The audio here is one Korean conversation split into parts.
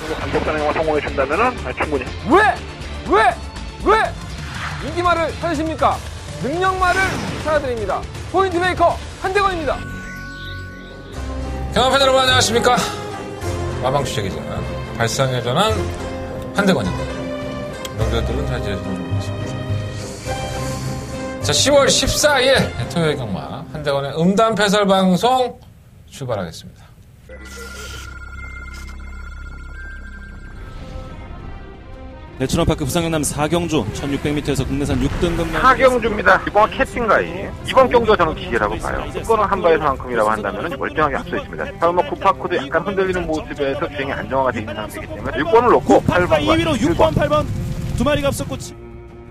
정도 감독 단행과 성공해 준다면은 충분히. 왜 인기말을 찾으십니까? 능력말을 찾아드립니다. 포인트 메이커 한대건입니다. 경합팬 여러분 안녕하십니까? 마방주책이자 발상의 전환 한대건입니다. 명절들은 잘 지내시는 것 같습니다. 자, 10월 14일 토요일 경마 한대건의 음담 패설 방송 출발하겠습니다. 대춘원파크 부산경남 4경주 1600m에서 국내산 6등급 4경주입니다. 이번 캐팅가이 이번 경주가 저는 기계라고 봐요. 조건은 한바에서만큼이라고 한다면 멀쩡하게 앞서 있습니다. 다음 9파크도 약간 흔들리는 모습에서 주행이 안정화가 되어 있는 상태이기 때문에 6번을 놓고 8번과 2위로 6번, 8번 두 마리가 앞섰고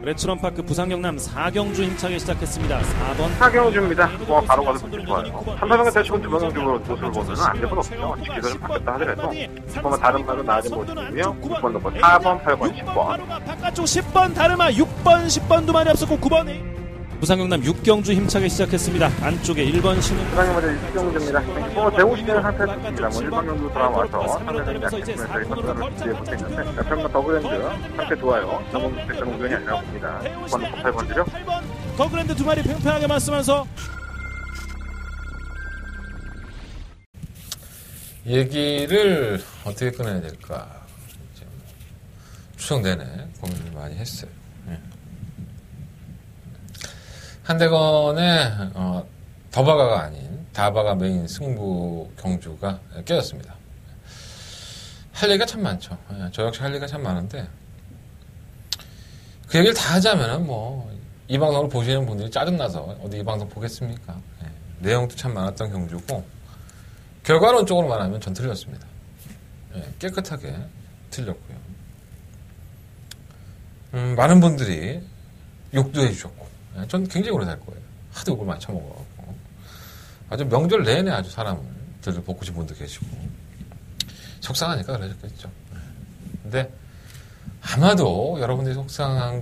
레츠런파크 부산경남 4경주 힘차게 시작했습니다. 4번 4경주입니다. 바로 가서 좋아요. 3,400m 대충 2경주로 모습을 보면 안 될 건 없죠. 지키가 좀 바뀌었다 하더라도 보면 다른 말은 나아진 모습이고요. 6번 놓고 4번, 8번, 10번 바깥쪽 10번 다르마 6번, 10번 두 마리 앞섰고 9번 부산경남 6경주 힘차게 시작했습니다. 안쪽에 1번 신흥 부산경마다 6경주입니다. 대구 시대는 상태였습니다. 1번 경주 돌아와서 상대적인 약했으면서 선수단을 뒤에 붙어있는데 옆에만 더그랜드 상태 좋아요. 너무 백전 우연이 아니라고 봅니다. 6번 놓고 8번 드려 8번 더그랜드 두 마리 팽팽하게 맞서면서 얘기를 어떻게 꺼내야 될까 추석 내내 고민을 많이 했어요. 한대건의 더바가가 아닌 다바가 메인 승부 경주가 깨졌습니다. 할 얘기가 참 많죠. 저 역시 할 얘기가 참 많은데 그 얘기를 다 하자면은 이 방송을 보시는 분들이 짜증나서 어디 이 방송 보겠습니까? 내용도 참 많았던 경주고 결과론적으로 말하면 전 틀렸습니다. 깨끗하게 틀렸고요. 많은 분들이 욕도 해주셨고 전 굉장히 오래 살 거예요. 하도 욕을 많이 처먹어갖고 아주 명절 내내 아주 사람들을 볶으신 분도 계시고 속상하니까 그러셨겠죠. 근데 아마도 여러분들이 속상한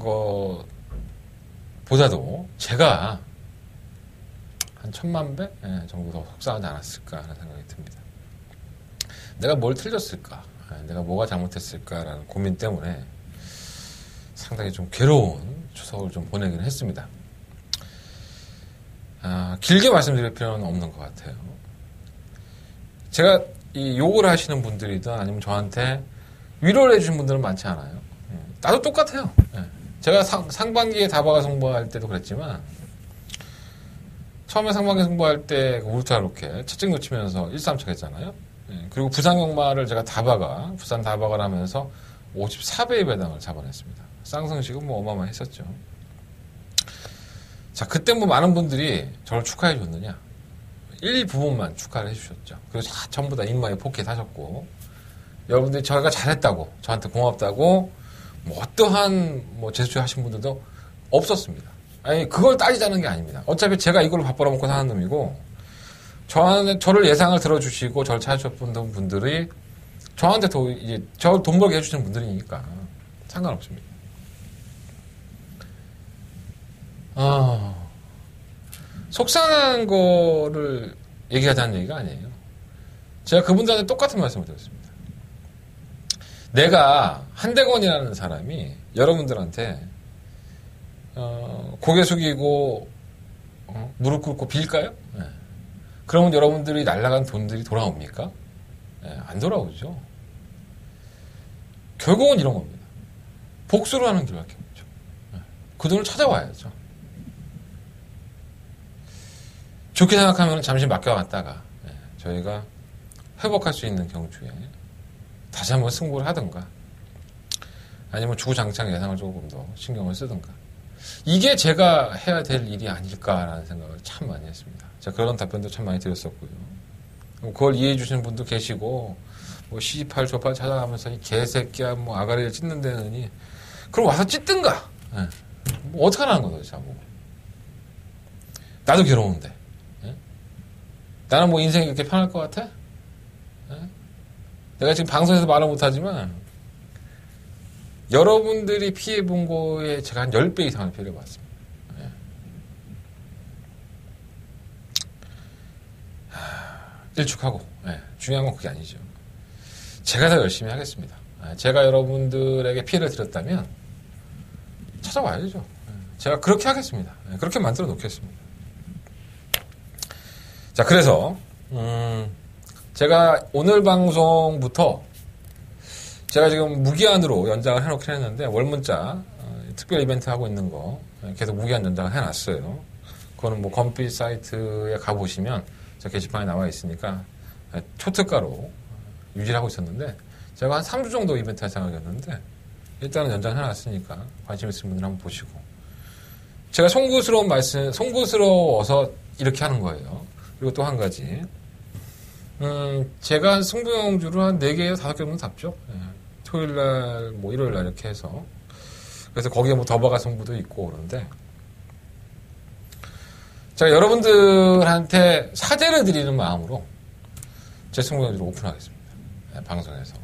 것보다도 제가 한 1000만 배 정도 더 속상하지 않았을까 하는 생각이 듭니다. 내가 뭘 틀렸을까? 내가 뭐가 잘못했을까라는 고민 때문에 상당히 좀 괴로운 추석을 좀 보내기는 했습니다. 길게 말씀드릴 필요는 없는 것 같아요. 제가 이 욕을 하시는 분들이든 아니면 저한테 위로를 해주신 분들은 많지 않아요. 나도 똑같아요. 제가 상반기에 다바가 승부할 때도 그랬지만 처음에 상반기 승부할 때 울트라 로켓 채찍 놓치면서 1-3차 했잖아요. 그리고 부산 경마를 제가 부산 다바가를 하면서 54배의 배당을 잡아냈습니다. 쌍성식은 어마어마했었죠. 자, 그때 많은 분들이 저를 축하해 줬느냐? 1, 2부분만 축하를 해 주셨죠. 그리고 전부 다 인마에 포켓 하셨고, 여러분들이 저희가 잘했다고, 저한테 고맙다고, 어떠한 제스처 하신 분들도 없었습니다. 아니, 그걸 따지자는 게 아닙니다. 어차피 제가 이걸로 밥 벌어먹고 사는 놈이고, 저를 예상을 들어주시고, 저를 찾아주셨던 분들이 저한테 저를 돈 벌게 해주시는 분들이니까 상관없습니다. 속상한 거를 얘기하자는 얘기가 아니에요. 제가 그분들한테 똑같은 말씀을 드렸습니다. 내가 한대건이라는 사람이 여러분들한테 고개 숙이고 무릎 꿇고 빌까요? 그러면 여러분들이 날라간 돈들이 돌아옵니까? 안 돌아오죠. 결국은 이런 겁니다. 복수를 하는 길밖에 없죠. 그 돈을 찾아와야죠. 좋게 생각하면 잠시 맡겨갔다가 저희가 회복할 수 있는 경주에 다시 한번 승부를 하든가 아니면 주구장창 예상을 조금 더 신경을 쓰든가 이게 제가 해야 될 일이 아닐까라는 생각을 참 많이 했습니다. 제가 그런 답변도 참 많이 드렸었고요. 그걸 이해해 주시는 분도 계시고 시집팔 조팔 찾아가면서 이 개새끼야 아가리를 찢는다느니 그럼 와서 찢든가 어떡하라는 거죠 도대체 나도 괴로운데 나는 인생이 그렇게 편할 것 같아? 내가 지금 방송에서 말을 못하지만 여러분들이 피해본 거에 제가 한 10배 이상을 피해를 봤습니다. 일축하고 중요한 건 그게 아니죠. 제가 더 열심히 하겠습니다. 제가 여러분들에게 피해를 드렸다면 찾아와야죠. 제가 그렇게 하겠습니다. 그렇게 만들어 놓겠습니다. 자, 그래서 제가 오늘 방송부터 제가 지금 무기한으로 연장을 해놓긴 했는데 월문자 특별 이벤트 하고 있는 거 계속 무기한 연장을 해놨어요. 그거는 뭐 검빛 사이트에 가보시면 제 게시판에 나와 있으니까 초특가로 유지를 하고 있었는데 제가 한 3주 정도 이벤트 할 생각이었는데 일단은 연장해놨으니까 관심 있으신 분들 한번 보시고 제가 송구스러워서 이렇게 하는 거예요. 그리고 또 한 가지 제가 승부용주를 한 4개에서 5개 정도 잡죠. 토요일날 뭐 일요일날 이렇게 해서 그래서 거기에 뭐 더바가 승부도 있고 그런데 제가 여러분들한테 사죄를 드리는 마음으로 제 승부용주를 오픈하겠습니다. 방송에서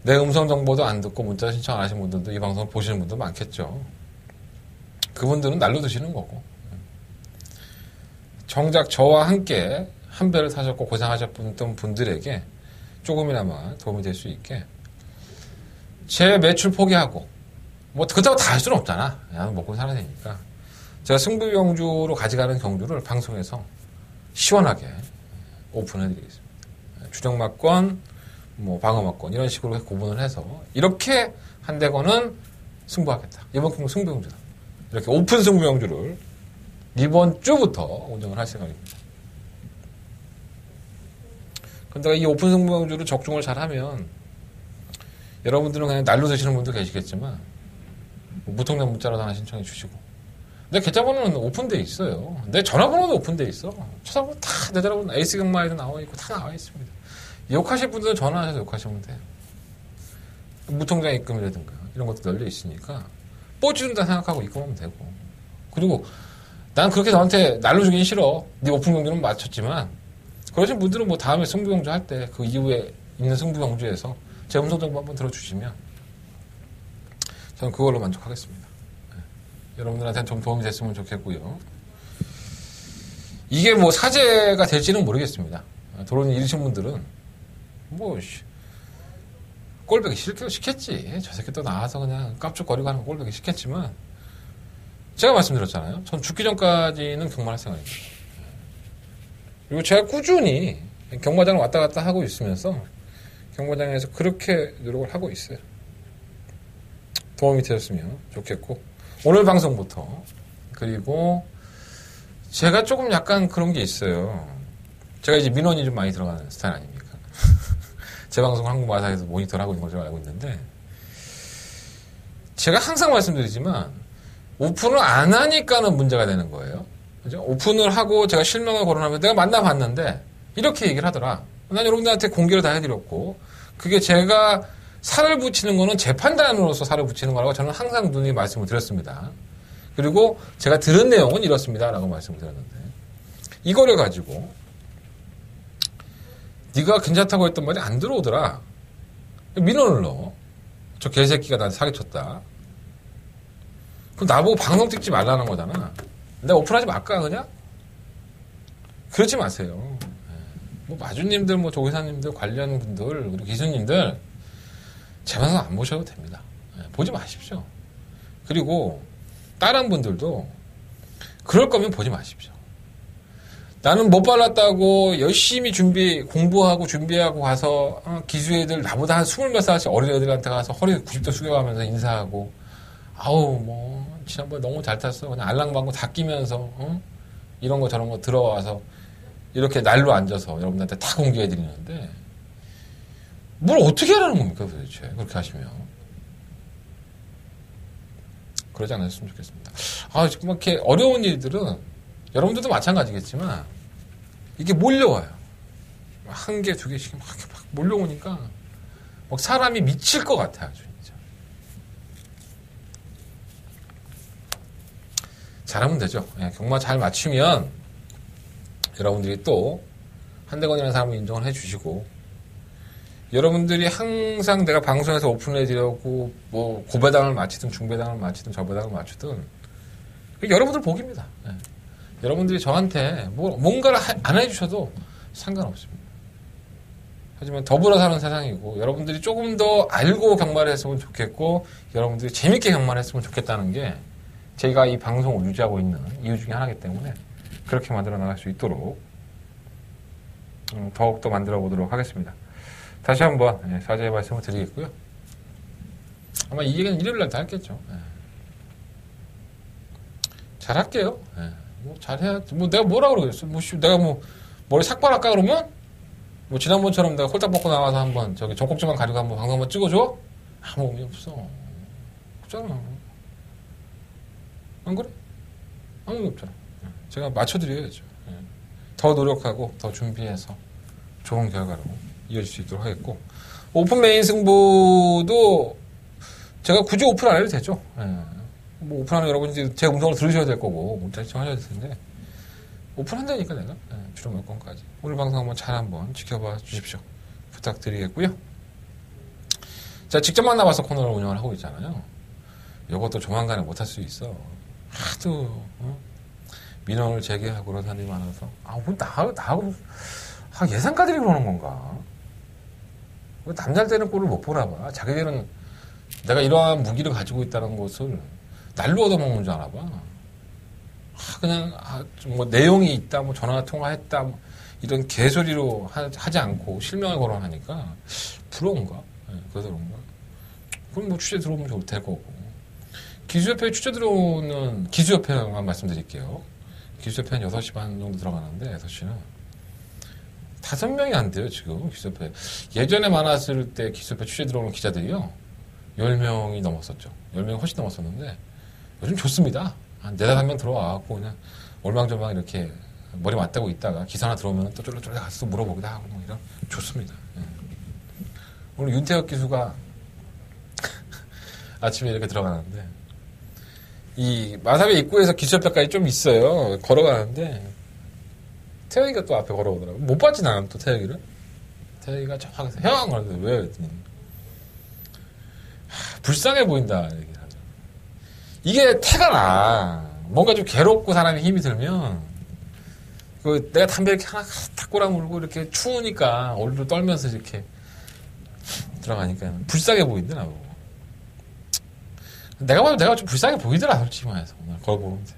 내 음성 정보도 안 듣고 문자 신청 안 하신 분들도 이 방송을 보시는 분도 많겠죠. 그분들은 날로 드시는 거고 정작 저와 함께 한 배를 타셨고 고생하셨던 분들에게 조금이나마 도움이 될 수 있게 제 매출 포기하고 뭐 그렇다고 다 할 수는 없잖아. 나는 먹고 살아야 되니까 제가 승부경주로 가져가는 경주를 방송에서 시원하게 오픈해드리겠습니다. 주정막권, 뭐 방어막권 이런 식으로 구분을 해서 이렇게 한 대권은 승부하겠다. 이번 경주 승부경주다. 이렇게 오픈 승부경주를 이번 주부터 운영을 할 생각입니다. 근데 이 오픈 승부경주를 적중을 잘하면 여러분들은 그냥 날로 드시는 분도 계시겠지만 무통장 문자로 하나 신청해 주시고 내 계좌번호는 오픈되어 있어요. 내 전화번호도 오픈되어 있어. 찾아보면 다 내 전화번호 에이스 경마에도 나와 있고 다 나와 있습니다. 욕하실 분들은 전화하셔서 욕하시면 돼요. 무통장 입금이라든가 이런 것도 널려 있으니까 뽀찌른다 생각하고 입금하면 되고 그리고 난 그렇게 너한테 날로 주긴 싫어. 네 오픈 경주는 맞췄지만 그러신 분들은 뭐 다음에 승부경주 할 때 그 이후에 있는 승부경주에서 제 음성 정보 한번 들어주시면 저는 그걸로 만족하겠습니다. 여러분들한테는 좀 도움이 됐으면 좋겠고요. 이게 뭐 사죄가 될지는 모르겠습니다. 도로님 잃으신 분들은 뭐 꼴보기 시켰지. 저 새끼 또 나와서 그냥 깝죽거리고 하는 거 꼴보기 시켰지만 제가 말씀드렸잖아요. 전 죽기 전까지는 경마할 생각입니다. 그리고 제가 꾸준히 경마장을 왔다 갔다 하고 있으면서 경마장에서 그렇게 노력을 하고 있어요. 도움이 되었으면 좋겠고 오늘 방송부터 그리고 제가 조금 약간 그런 게 있어요. 제가 이제 민원이 좀 많이 들어가는 스타일 아닙니까? 제 방송 한국마사에서 모니터를 하고 있는 걸 제가 알고 있는데 제가 항상 말씀드리지만 오픈을 안 하니까는 문제가 되는 거예요. 그죠? 오픈을 하고 제가 실명을 거론하면 내가 만나봤는데 이렇게 얘기를 하더라. 난 여러분들한테 공개를 다 해드렸고 그게 제가 살을 붙이는 거는 제 판단으로서 살을 붙이는 거라고 저는 항상 누누이 말씀을 드렸습니다. 그리고 제가 들은 내용은 이렇습니다 라고 말씀을 드렸는데 이거를 가지고 네가 괜찮다고 했던 말이 안 들어오더라. 민원을 넣어. 저 개새끼가 나한테 사기쳤다. 그럼 나보고 방송 찍지 말라는 거잖아. 내가 오픈하지 말까 그냥? 그러지 마세요. 뭐 마주님들, 뭐 조기사님들, 관련 분들, 그리고 기수님들 제 방송 안 보셔도 됩니다. 보지 마십시오. 그리고 다른 분들도 그럴 거면 보지 마십시오. 나는 못 발랐다고 열심히 공부하고 준비하고 가서 기수애들 나보다 한 20몇 살씩 어린 애들한테 가서 허리 90도 숙여가면서 인사하고 아우 뭐 지난번에 너무 잘 탔어. 그냥 알랑방구 다 끼면서 이런 거 저런 거 들어와서 이렇게 날로 앉아서 여러분한테 다 공개해드리는데 뭘 어떻게 하라는 겁니까 도대체 그렇게 하시면 그러지 않았으면 좋겠습니다. 지금 이렇게 어려운 일들은 여러분들도 마찬가지겠지만 이게 몰려와요. 한 개, 두 개씩 막 몰려오니까 막 사람이 미칠 것 같아요. 진짜. 잘하면 되죠. 경마 잘 맞추면 여러분들이 또 한대건이라는 사람을 인정을 해주시고 여러분들이 항상 내가 방송에서 오픈해드리려고 뭐 고배당을 마치든 중배당을 마치든 저배당을 맞추든 여러분들 복입니다. 여러분들이 저한테 뭔가를 안 해주셔도 상관없습니다. 하지만 더불어 사는 세상이고 여러분들이 조금 더 알고 경마를 했으면 좋겠고 여러분들이 재밌게 경마를 했으면 좋겠다는 게 제가 이 방송을 유지하고 있는 이유 중에 하나이기 때문에 그렇게 만들어 나갈 수 있도록 더욱더 만들어 보도록 하겠습니다. 다시 한번 사죄의 말씀을 드리겠고요. 아마 이 얘기는 일요일 날 다 했겠죠. 잘할게요. 뭐 잘해야 뭐 내가 뭐라 그러겠어. 뭐 내가 뭐 머리 삭발할까 그러면 뭐 지난번처럼 내가 홀딱 벗고 나와서 한번 저기 젖꼭지만 가지고 한번 방송 한번 찍어줘? 아무 의미 없어. 없잖아. 안 그래? 아무 의미 없잖아. 제가 맞춰드려야죠. 더 노력하고 더 준비해서 좋은 결과로 이어질 수 있도록 하겠고 오픈 메인 승부도 제가 굳이 오픈 안 해도 되죠. 뭐 오픈하는 여러분들이 제 음성을 들으셔야 될 거고 문자 시청하셔야 될 텐데 오픈한다니까 내가 주로 몇 건까지 오늘 방송 한번 잘 한번 지켜봐 주십시오. 부탁드리겠고요. 자, 직접 만나봐서 코너를 운영을 하고 있잖아요. 이것도 조만간에 못할 수 있어. 하도 민원을 제기하고 그런 사람들이 많아서 나하고 예상가들이 그러는 건가? 왜 남잘 되는 꼴을 못 보나 봐. 자기들은 내가 이러한 무기를 가지고 있다는 것을 날로 얻어먹는 줄 아나 봐. 그냥 뭐 내용이 있다, 뭐 전화 통화했다, 뭐 이런 개소리로 하지 않고 실명을 거론하니까 부러운가? 그래서 그런가? 그럼 뭐 취재 들어오면 좋을 될 거고. 기수협회에 취재 들어오는 기수협회만 말씀드릴게요. 기수협회는 6시 반 정도 들어가는데 6시는 5명이 안 돼요 지금 기수협회. 예전에 많았을 때 기수협회 취재 들어오는 기자들이요 10명이 넘었었죠. 10명이 훨씬 넘었었는데 요즘 좋습니다. 한 4-5명 들어와갖고 그냥 얼망졸망 이렇게 머리 맞대고 있다가 기사 하나 들어오면 또 쫄래쫄래 가서 물어보기도 하고 뭐 이런 좋습니다. 오늘 윤태혁 기수가 아침에 이렇게 들어가는데 이 마사회 입구에서 기수협회까지 좀 있어요. 걸어가는데 태혁이가 또 앞에 걸어오더라고. 못 봤지 나는 또 태혁이를. 태혁이가 저 앞에서 형! 그러는데 왜? 그랬더니 불쌍해 보인다 얘기를 하죠. 이게 태가 나. 뭔가 좀 괴롭고 사람이 힘이 들면 내가 담배 이렇게 하나 탁 꼬라 물고 이렇게 추우니까 얼굴 떨면서 이렇게 들어가니까 불쌍해 보인다 나보고. 내가 봐도 내가 좀 불쌍해 보이더라 솔직히 말해서 오늘 걸어보는데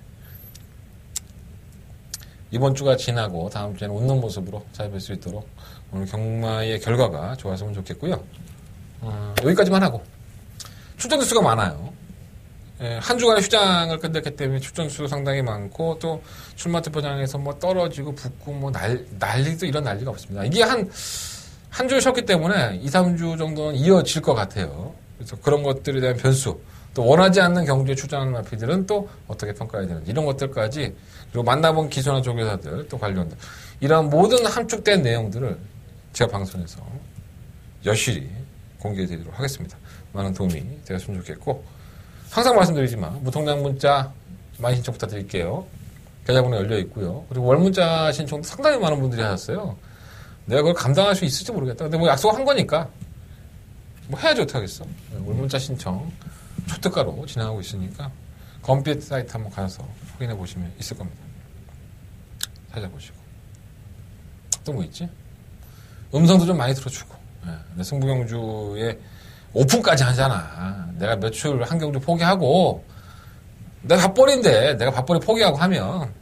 이번 주가 지나고 다음 주에는 웃는 모습으로 찾아뵐 수 있도록 오늘 경마의 결과가 좋았으면 좋겠고요. 여기까지만 하고 출전 수가 많아요. 한 주간의 휴장을 끝냈기 때문에 출전 수 상당히 많고 또 출마 투표장에서 뭐 떨어지고 붙고 뭐 난리도 이런 난리가 없습니다. 이게 한 주 쉬었기 때문에 2-3주 정도는 이어질 것 같아요. 그래서 그런 것들에 대한 변수 또 원하지 않는 경주에 출전하는 마피들은 또 어떻게 평가해야 되는지 이런 것들까지 그리고 만나본 기소나 조교사들 또 관련된 이런 모든 함축된 내용들을 제가 방송에서 여실히 공개해드리도록 하겠습니다. 많은 도움이 되었으면 좋겠고 항상 말씀드리지만 무통장 문자 많이 신청 부탁드릴게요. 계좌번호 열려 있고요. 그리고 월 문자 신청도 상당히 많은 분들이 하셨어요. 내가 그걸 감당할 수 있을지 모르겠다. 근데 뭐 약속한 거니까 뭐 해야지 어떡하겠어. 월 문자 신청 초특가로 진행하고 있으니까 검빛 사이트 한번 가서 확인해 보시면 있을 겁니다. 찾아보시고 또 뭐 있지? 음성도 좀 많이 들어주고 승부경주에 오픈까지 하잖아. 내가 매출 한 경주 포기하고 내가 밥벌이인데 내가 밥벌이 포기하고 하면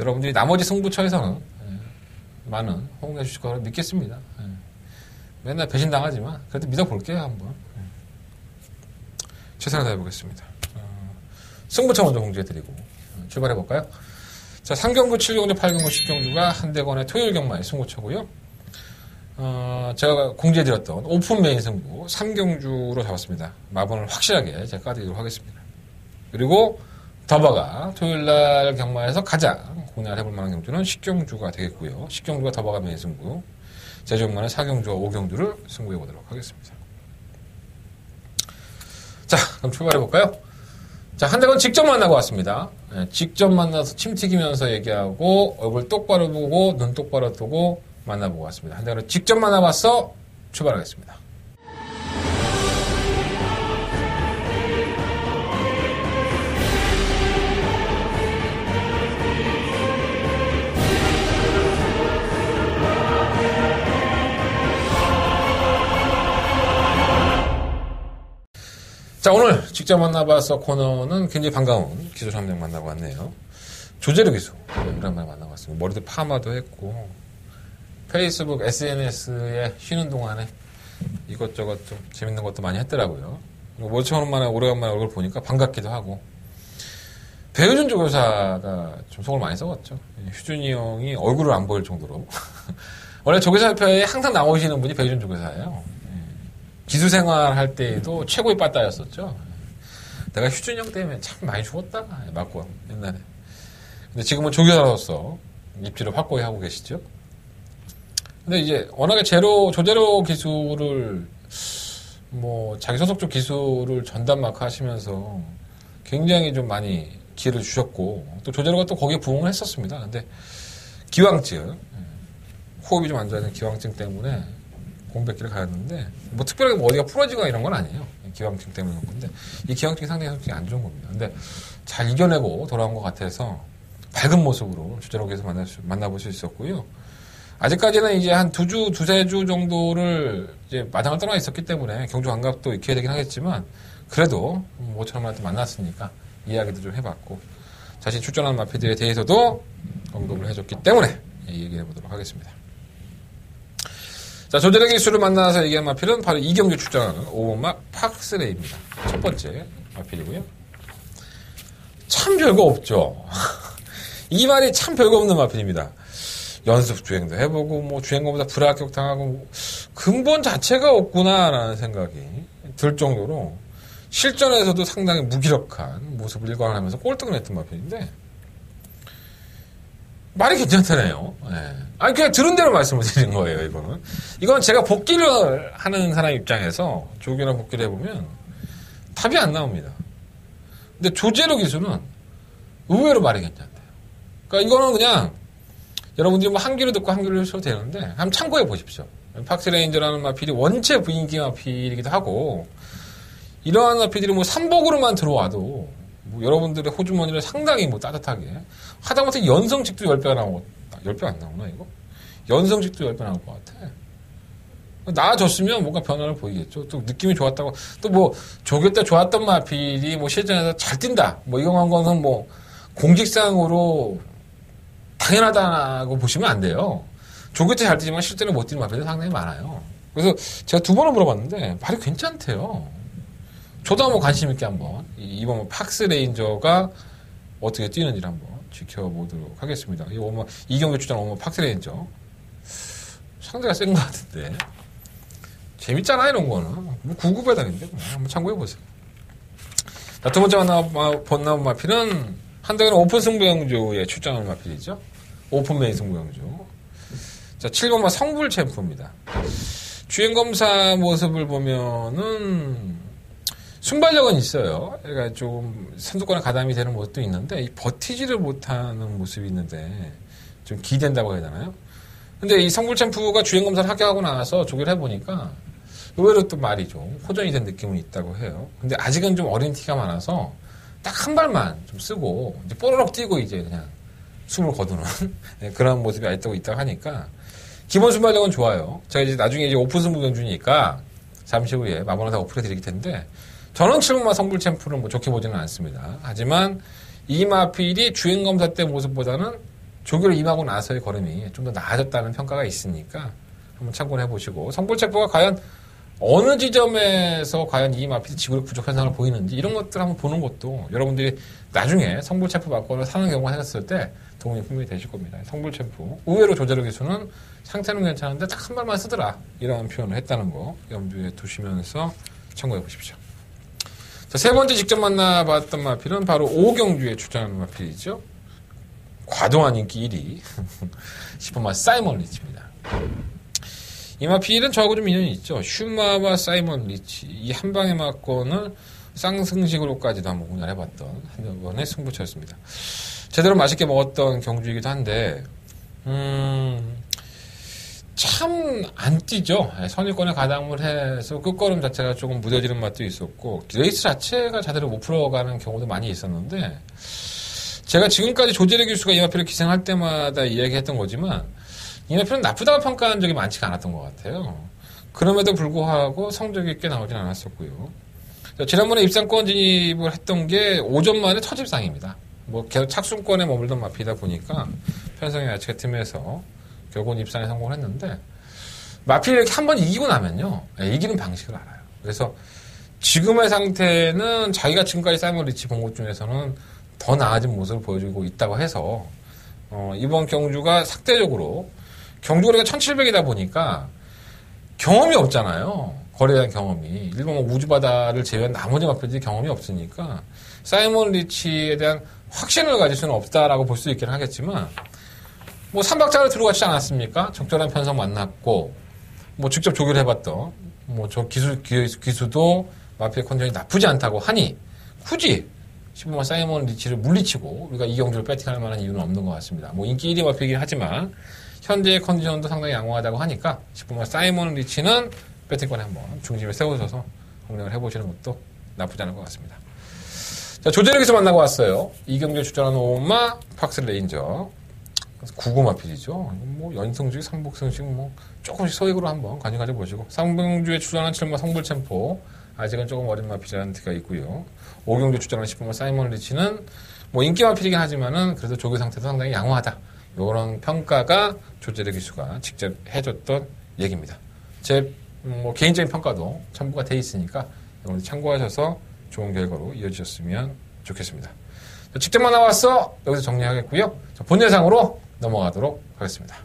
여러분들이 나머지 승부처에서는 많은 호응해 주실 거라고 믿겠습니다. 맨날 배신당하지만 그래도 믿어볼게요 한번. 최선을 다해보겠습니다. 승부처 먼저 공지해드리고 출발해볼까요? 자, 3경주, 7경주, 8경주, 10경주가 한대건의 토요일 경마의 승부처고요. 제가 공지해드렸던 오픈 메인 승부 3경주로 잡았습니다. 마번을 확실하게 제가 까드리도록 하겠습니다. 그리고 더버가 토요일날 경마에서 가장 고민을 해볼 만한 경주는 10경주가 되겠고요. 10경주가 더버가 메인 승부, 제주경마는 4경주와 5경주를 승부해보도록 하겠습니다. 자, 그럼 출발해볼까요? 자, 한대건 직접 만나고 왔습니다. 직접 만나서 침 튀기면서 얘기하고 얼굴 똑바로 보고 눈 똑바로 뜨고 만나보고 왔습니다. 한대건을 직접 만나봤어. 출발하겠습니다. 자, 오늘 직접 만나봤어 코너는 굉장히 반가운 기술 한 명 만나고 왔네요. 조재료 기수. 오랜만에 만나고 왔습니다. 머리도 파마도 했고, 페이스북, SNS에 쉬는 동안에 이것저것 좀 재밌는 것도 많이 했더라고요. 모처럼 오래간만에 얼굴 보니까 반갑기도 하고. 배우준 조교사가 좀 속을 많이 썩었죠. 휴준이 형이 얼굴을 안 보일 정도로. 원래 조교사협회에 항상 나오시는 분이 배우준 조교사예요. 기수생활 할 때에도 최고의 빠따였었죠. 내가 휴준이 형 때문에 참 많이 죽었다. 맞고, 옛날에. 근데 지금은 조교사로서 입지를 확고히 하고 계시죠. 근데 이제 워낙에 조제로 기술을 자기 소속적 기술을 전담 마크 하시면서 굉장히 좀 많이 기회를 주셨고 또 조제로가 또 거기에 부응을 했었습니다. 근데 기왕증 호흡이 좀 안 좋아지는 기왕증 때문에 공백기를 가졌는데 특별하게 어디가 부러지거나 이런 건 아니에요. 기왕증 때문에 그런 건데 이 기왕증이 상당히 안 좋은 겁니다. 근데 잘 이겨내고 돌아온 것 같아서 밝은 모습으로 조제로에서 만나볼 수 있었고요. 아직까지는 이제 한 두세 주 정도를 이제 마당을 떠나 있었기 때문에 경주 감각도 익혀야 되긴 하겠지만 그래도 모처럼 또 만났으니까 이야기도 좀 해봤고 자신 출전하는 마피들에 대해서도 언급을 해줬기 때문에 얘기해 보도록 하겠습니다. 자, 조제로 기수를 만나서 얘기한 마필은 바로 이경주 출전하는 오번마 팍스레이입니다. 첫 번째 마필이고요. 참 별거 없죠. 이 말이 참 별거 없는 마필입니다. 연습 주행도 해보고 주행거보다 불합격 당하고 근본 자체가 없구나라는 생각이 들 정도로 실전에서도 상당히 무기력한 모습을 일관하면서 꼴등을 했던 마필인데 말이 괜찮다네요. 네. 아니 그냥 들은 대로 말씀을 드리는 거예요. 이건 제가 복귀를 하는 사람 입장에서 조교나 복귀를 해보면 답이 안 나옵니다. 근데 조제로 기수는 의외로 말이 괜찮대요. 그러니까 이거는 그냥 여러분들이 한 귀로 듣고 한 귀로 하셔도 되는데 한번 참고해 보십시오. 팍스레인저라는 마필이 원체 부인기 마필이기도 하고 이러한 마필들이 3복으로만 들어와도 여러분들의 호주머니를 상당히 따뜻하게 하다못해 연성직도 10배가 나오고 10배 안 나오나 이거? 연성직도 10배 나올 것 같아. 나아졌으면 뭔가 변화를 보이겠죠. 또 느낌이 좋았다고 또 조교 때 좋았던 마필이 실전에서 잘 뛴다 이런 거는 공직상으로 당연하다고 보시면 안 돼요. 조교 때 잘 뛰지만 실제로 못 뛰는 마필이 상당히 많아요. 그래서 제가 2번을 물어봤는데 말이 괜찮대요. 저도 한번 관심 있게 한번 이번 팍스레인저가 어떻게 뛰는지를 한번 지켜보도록 하겠습니다. 이경규 출전 팍스레인저 상대가 센 것 같은데 재밌잖아 이런 거는 99배당인데 한번 참고해보세요. 자, 두 번째 만나본 마필은 한덕에는 오픈 승부영주에 출전하는 마필이죠. 오픈 메인 승부영주. 자, 7번마 성불 챔프입니다. 주행검사 모습을 보면은 순발력은 있어요. 그러니까 좀 선두권에 가담이 되는 모습도 있는데 버티지를 못하는 모습이 있는데 좀 기댄다고 해야 되나요? 근데 이 성불 챔프가 주행검사를 합격하고 나서 조교를 해보니까 의외로 또 말이 좀 호전이 된 느낌은 있다고 해요. 근데 아직은 좀 어린 티가 많아서 딱 한 발만 좀 쓰고 이제 뽀로록 뛰고 이제 그냥 숨을 거두는 그런 모습이 아직도 있다고 하니까 기본 순발력은 좋아요. 제가 이제 나중에 이제 오픈 승부경주니까 잠시 후에 마법을 다 오픈해 드릴 텐데 저는 7번마 성불 챔프를 좋게 보지는 않습니다. 하지만 이 마필이 주행검사 때 모습보다는 조교를 임하고 나서의 걸음이 좀 더 나아졌다는 평가가 있으니까 한번 참고를 해보시고 성불 챔프가 과연 어느 지점에서 과연 이 마필이 지구력 부족 현상을 보이는지 이런 것들 한번 보는 것도 여러분들이 나중에 성불 챔프 맞거나 사는 경우가 생겼을 때 도움이 분명히 되실 겁니다. 성불 챔프 의외로 조제로 기수는 상태는 괜찮은데 딱 한 발만 쓰더라 이런 표현을 했다는 거 염두에 두시면서 참고해 보십시오. 자, 세 번째 직접 만나봤던 마필은 바로 오경주에 출전하는 마필이죠. 과도한 인기 1위 10번마 사이먼 리치입니다. 이 마필은 저하고 좀 인연이 있죠. 슈마와 사이먼 리치 이 한 방에 맞고는 쌍승식으로까지도 한번 공략해봤던 한 번의 승부처였습니다. 제대로 맛있게 먹었던 경주이기도 한데 참 안 뛰죠. 선입권에 가담을 해서 끝걸음 자체가 조금 무뎌지는 맛도 있었고 레이스 자체가 제대로 못 풀어가는 경우도 많이 있었는데 제가 지금까지 조제로 기수가 이 마필을 기생할 때마다 이야기했던 거지만 이 마필은 나쁘다고 평가한 적이 많지가 않았던 것 같아요. 그럼에도 불구하고 성적이 꽤 나오진 않았었고요. 지난번에 입상권 진입을 했던 게 5전 만에 첫 입상입니다. 뭐 계속 착순권에 머물던 마필이다 보니까 편성의 야채 팀에서 결국은 입상에 성공을 했는데 마필이 이렇게 한번 이기고 나면요. 이기는 방식을 알아요. 그래서 지금의 상태는 자기가 지금까지 사이먼 리치 본 것 중에서는 더 나아진 모습을 보여주고 있다고 해서 이번 경주가 상대적으로 경주거리가 1700이다 보니까 경험이 없잖아요. 거리에 대한 경험이. 일본 우주바다를 제외한 나머지 마필들이 경험이 없으니까 사이먼 리치에 대한 확신을 가질 수는 없다라고 볼 수 있긴 하겠지만 뭐 3박자를 들어가지 않았습니까? 적절한 편성 만났고 뭐 직접 조교를 해봤던 뭐 저 기수도 마필 컨디션이 나쁘지 않다고 하니 굳이 15만 사이먼 리치를 물리치고 우리가 이 경주를 배팅할 만한 이유는 없는 것 같습니다. 뭐 인기 1위 마필이긴 하지만 현재의 컨디션도 상당히 양호하다고 하니까 15만 사이먼 리치는 배팅권에 한번 중심에 세워줘서 공략을 해보시는 것도 나쁘지 않은 것 같습니다. 자, 조재력에서 만나고 왔어요. 이 경기에 출전하는 오마 팍스 레인저 9구 마필이죠. 뭐 연승주의 상복승식 뭐 조금씩 소액으로 한번 관심 가져보시고 상병주에 출전하는 7마 성불챔포 아직은 조금 어린 마필이라는 티가 있고요. 5경주에 출전하는 10마 사이먼 리치는 뭐 인기 마필이긴 하지만은 그래도 조교 상태도 상당히 양호하다. 이런 평가가 조재력 기수가 직접 해줬던 얘기입니다. 제 뭐 개인적인 평가도 첨부가 돼 있으니까 여러분들 참고하셔서 좋은 결과로 이어지셨으면 좋겠습니다. 직접 만나왔어 여기서 정리하겠고요. 본 예상으로 넘어가도록 하겠습니다.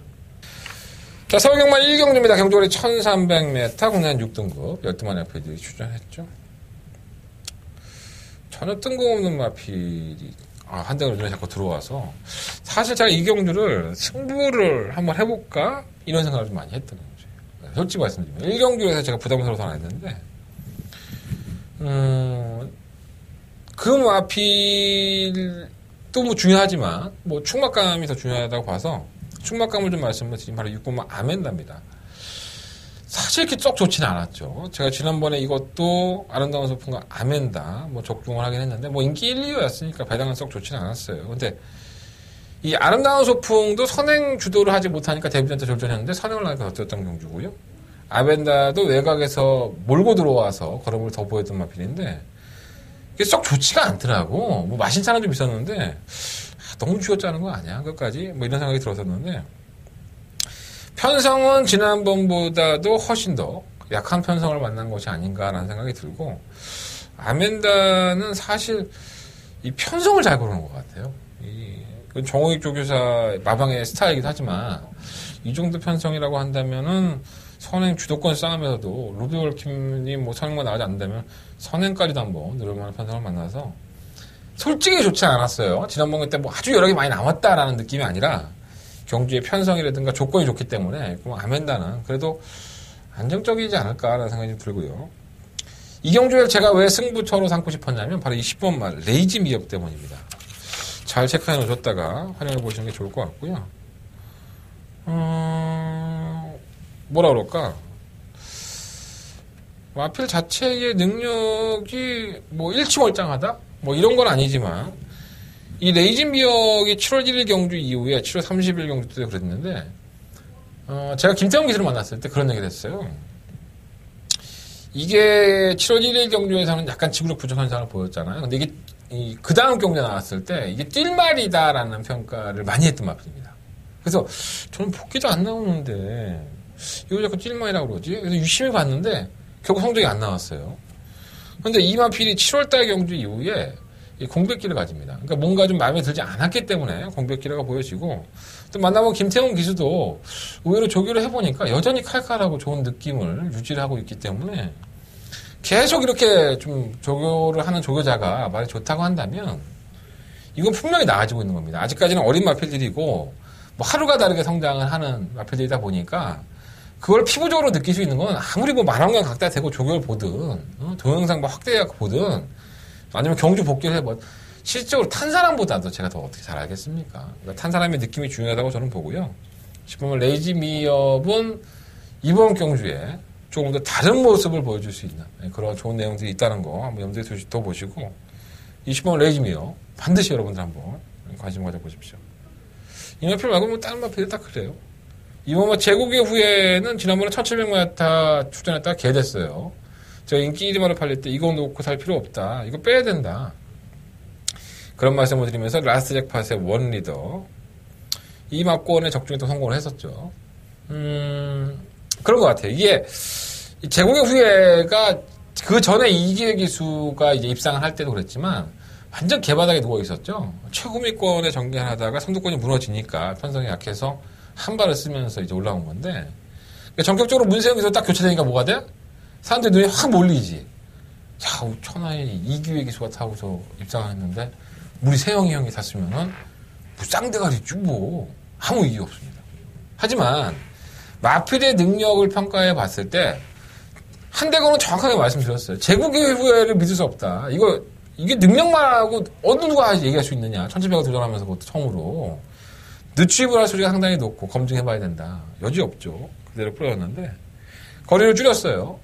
자, 서울경마 1경주입니다. 경주거리 1300m, 국내 한 6등급 12마리 마필들이 출전했죠. 전혀 뜬금없는 마필이 한 대가 눈에 자꾸 들어와서 사실 제가 이 경주를 승부를 한번 해볼까 이런 생각을 좀 많이 했던 경주예요. 솔직히 말씀드리면 1경주에서 제가 부담스러워서 안 했는데 그 마필도 뭐 중요하지만 뭐 충막감이 더 중요하다고 봐서 충막감을 좀 말씀을 드리면 바로 6번마 아멘다입니다. 사실 이렇게 썩 좋지는 않았죠. 제가 지난번에 이것도 아름다운 소풍과 아멘다 뭐 적중을 하긴 했는데 뭐 인기 1, 2위였으니까 배당은 썩 좋지는 않았어요. 근데 이 아름다운 소풍도 선행 주도를 하지 못하니까 데뷔전때 졸전했는데 선행을 하니까 더 뛰었던 경주고요. 아멘다도 외곽에서 몰고 들어와서 걸음을 더 보였던 마필인데 이게 썩 좋지가 않더라고. 뭐 마신차는 좀 있었는데 너무 쥐어짜는 거 아니야? 끝까지 뭐 이런 생각이 들었었는데 편성은 지난번보다도 훨씬 더 약한 편성을 만난 것이 아닌가라는 생각이 들고 아멘다는 사실 이 편성을 잘 고르는 것 같아요. 정호익 조교사 마방의 스타일이기도 하지만 이 정도 편성이라고 한다면은 선행 주도권 싸움에서도 루비월킴이 뭐 선행만 나가지 않는다면 선행까지도 한번 누를 만한 편성을 만나서 솔직히 좋지 않았어요. 지난번 때 뭐 아주 여러 개 많이 나왔다라는 느낌이 아니라 경주의 편성이라든가 조건이 좋기 때문에 그럼 아멘다는 그래도 안정적이지 않을까라는 생각이 좀 들고요. 이 경주에 제가 왜 승부처로 삼고 싶었냐면 바로 이 10번 말 레이지 미역 때문입니다. 잘 체크해 놓으셨다가 활용해 보시는 게 좋을 것 같고요. 뭐라 그럴까? 마필 자체의 능력이 뭐 일치월장하다? 뭐 이런 건 아니지만 이 레이지 미역이 7월 1일 경주 이후에 7월 30일 경주 때 그랬는데 제가 김태형 기수를 만났을 때 그런 얘기를 했어요. 이게 7월 1일 경주에서는 약간 지구력 부족 현상을 보였잖아요. 근데 이게 그 다음 경주에 나왔을 때 이게 뛸말이다라는 평가를 많이 했던 마필입니다. 그래서 저는 복귀도 안 나오는데 이거 자꾸 뛸말이라고 그러지? 그래서 유심히 봤는데 결국 성적이 안 나왔어요. 근데 이 마필이 7월달 경주 이후에 공백기를 가집니다. 그러니까 뭔가 좀 마음에 들지 않았기 때문에 공백기라가 보여지고 또 만나본 김태훈 기수도 의외로 조교를 해보니까 여전히 칼칼하고 좋은 느낌을 유지를 하고 있기 때문에 계속 이렇게 좀 조교를 하는 조교자가 말이 좋다고 한다면 이건 분명히 나아지고 있는 겁니다. 아직까지는 어린 마필들이고 뭐 하루가 다르게 성장을 하는 마필들이다 보니까 그걸 피부적으로 느낄 수 있는 건 아무리 뭐 만원경 각다 대고 조교를 보든 동영상 뭐 확대해서 보든 아니면 경주 복귀를 해봐 실질적으로 탄 사람보다도 제가 더 어떻게 잘 알겠습니까? 그러니까 탄 사람의 느낌이 중요하다고 저는 보고요. 싶으면 레이지 미업은 이번 경주에 조금 더 다른 모습을 보여줄 수 있는 그런 좋은 내용들이 있다는 거 한번 염두에 더 보시고 20번 레이지 미업 반드시 여러분들 한번 관심 가져보십시오. 이 마필 말고 뭐 다른 마필이 다 그래요. 이번 제국의 후에는 지난번에 1700m 출전했다가 개됐어요. 저 인기 1위만을 팔릴 때 이거 놓고 살 필요 없다. 이거 빼야 된다. 그런 말씀을 드리면서 라스트 잭팟의 원 리더 이 막권에 적중에 또 성공을 했었죠. 그런 것 같아요. 이게 제공의 후예가 그 전에 이기회 기수가 이제 입상을 할 때도 그랬지만 완전 개바닥에 누워 있었죠. 최고위권에 전개하다가 선두권이 무너지니까 편성이 약해서 한 발을 쓰면서 이제 올라온 건데 그러니까 전격적으로 문세영 기수 딱 교체되니까 뭐가 돼? 사람들 눈이 확 몰리지. 자, 천하의 이기회 기수가 타고서 입상했는데 우리 세영이 형이 탔으면은 뭐 쌍대가리죠 뭐 아무 이유 없습니다. 하지만 마필의 능력을 평가해 봤을 때 한대건은 정확하게 말씀드렸어요. 제국의 후예를 믿을 수 없다. 이게 능력만 하고 어느 누가 얘기할 수 있느냐. 1700을 도전하면서 그것도 처음으로 늦추입을 할 소리가 상당히 높고 검증해봐야 된다. 여지 없죠. 그대로 뿌려졌는데 거리를 줄였어요.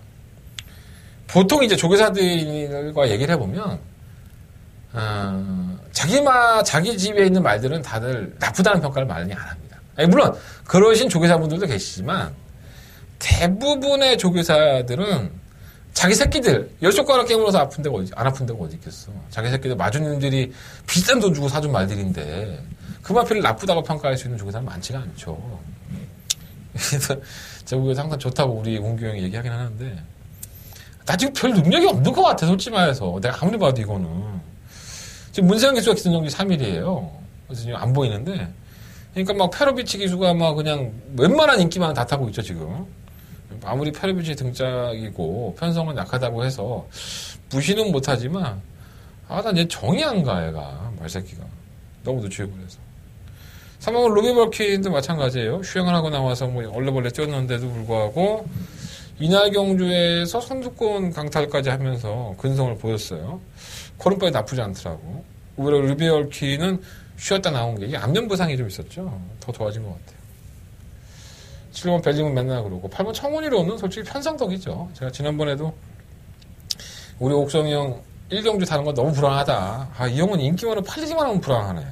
보통 이제 조교사들과 얘기를 해보면 자기 집에 있는 말들은 다들 나쁘다는 평가를 많이 안 합니다. 아니, 물론 그러신 조교사분들도 계시지만 대부분의 조교사들은 자기 새끼들 10손가락 깨물어서 안 아픈 데가 어디 있겠어. 자기 새끼들 마주님들이 비싼 돈 주고 사준 말들인데 그 마필을 나쁘다고 평가할 수 있는 조교사는 많지가 않죠. 그래서 제가 항상 좋다고 우리 운규 형이 얘기하긴 하는데 나 지금 별 능력이 없는 것 같아 솔직히 말해서. 내가 아무리 봐도 이거는 지금 문세영 기수가 기승전결 3일이에요. 그래서 지금 안 보이는데 그러니까 막 페로비치 기수가 막 그냥 웬만한 인기만 다 타고 있죠 지금. 아무리 페로비치 등짝이고 편성은 약하다고 해서 무시는 못하지만 난 얘 정이 안 가 애가 말새끼가 너무 늦추어버려서. 3번은 루비 벌킨도 마찬가지예요. 휴양을 하고 나와서 뭐 얼레벌레 뛰었는데도 불구하고 이날 경주에서 선두권 강탈까지 하면서 근성을 보였어요. 코른발이 나쁘지 않더라고. 오히려 루비 벌킨은 쉬었다 나온 게 이게 안면 부상이 좀 있었죠. 더 좋아진 것 같아요. 7번 벨링은 맨날 그러고 8번 청원이로는 솔직히 편성덕이죠. 제가 지난번에도 우리 옥성이 형 1경주 타는 건 너무 불안하다. 이 형은 인기만은 팔리기만 하면 불안하네.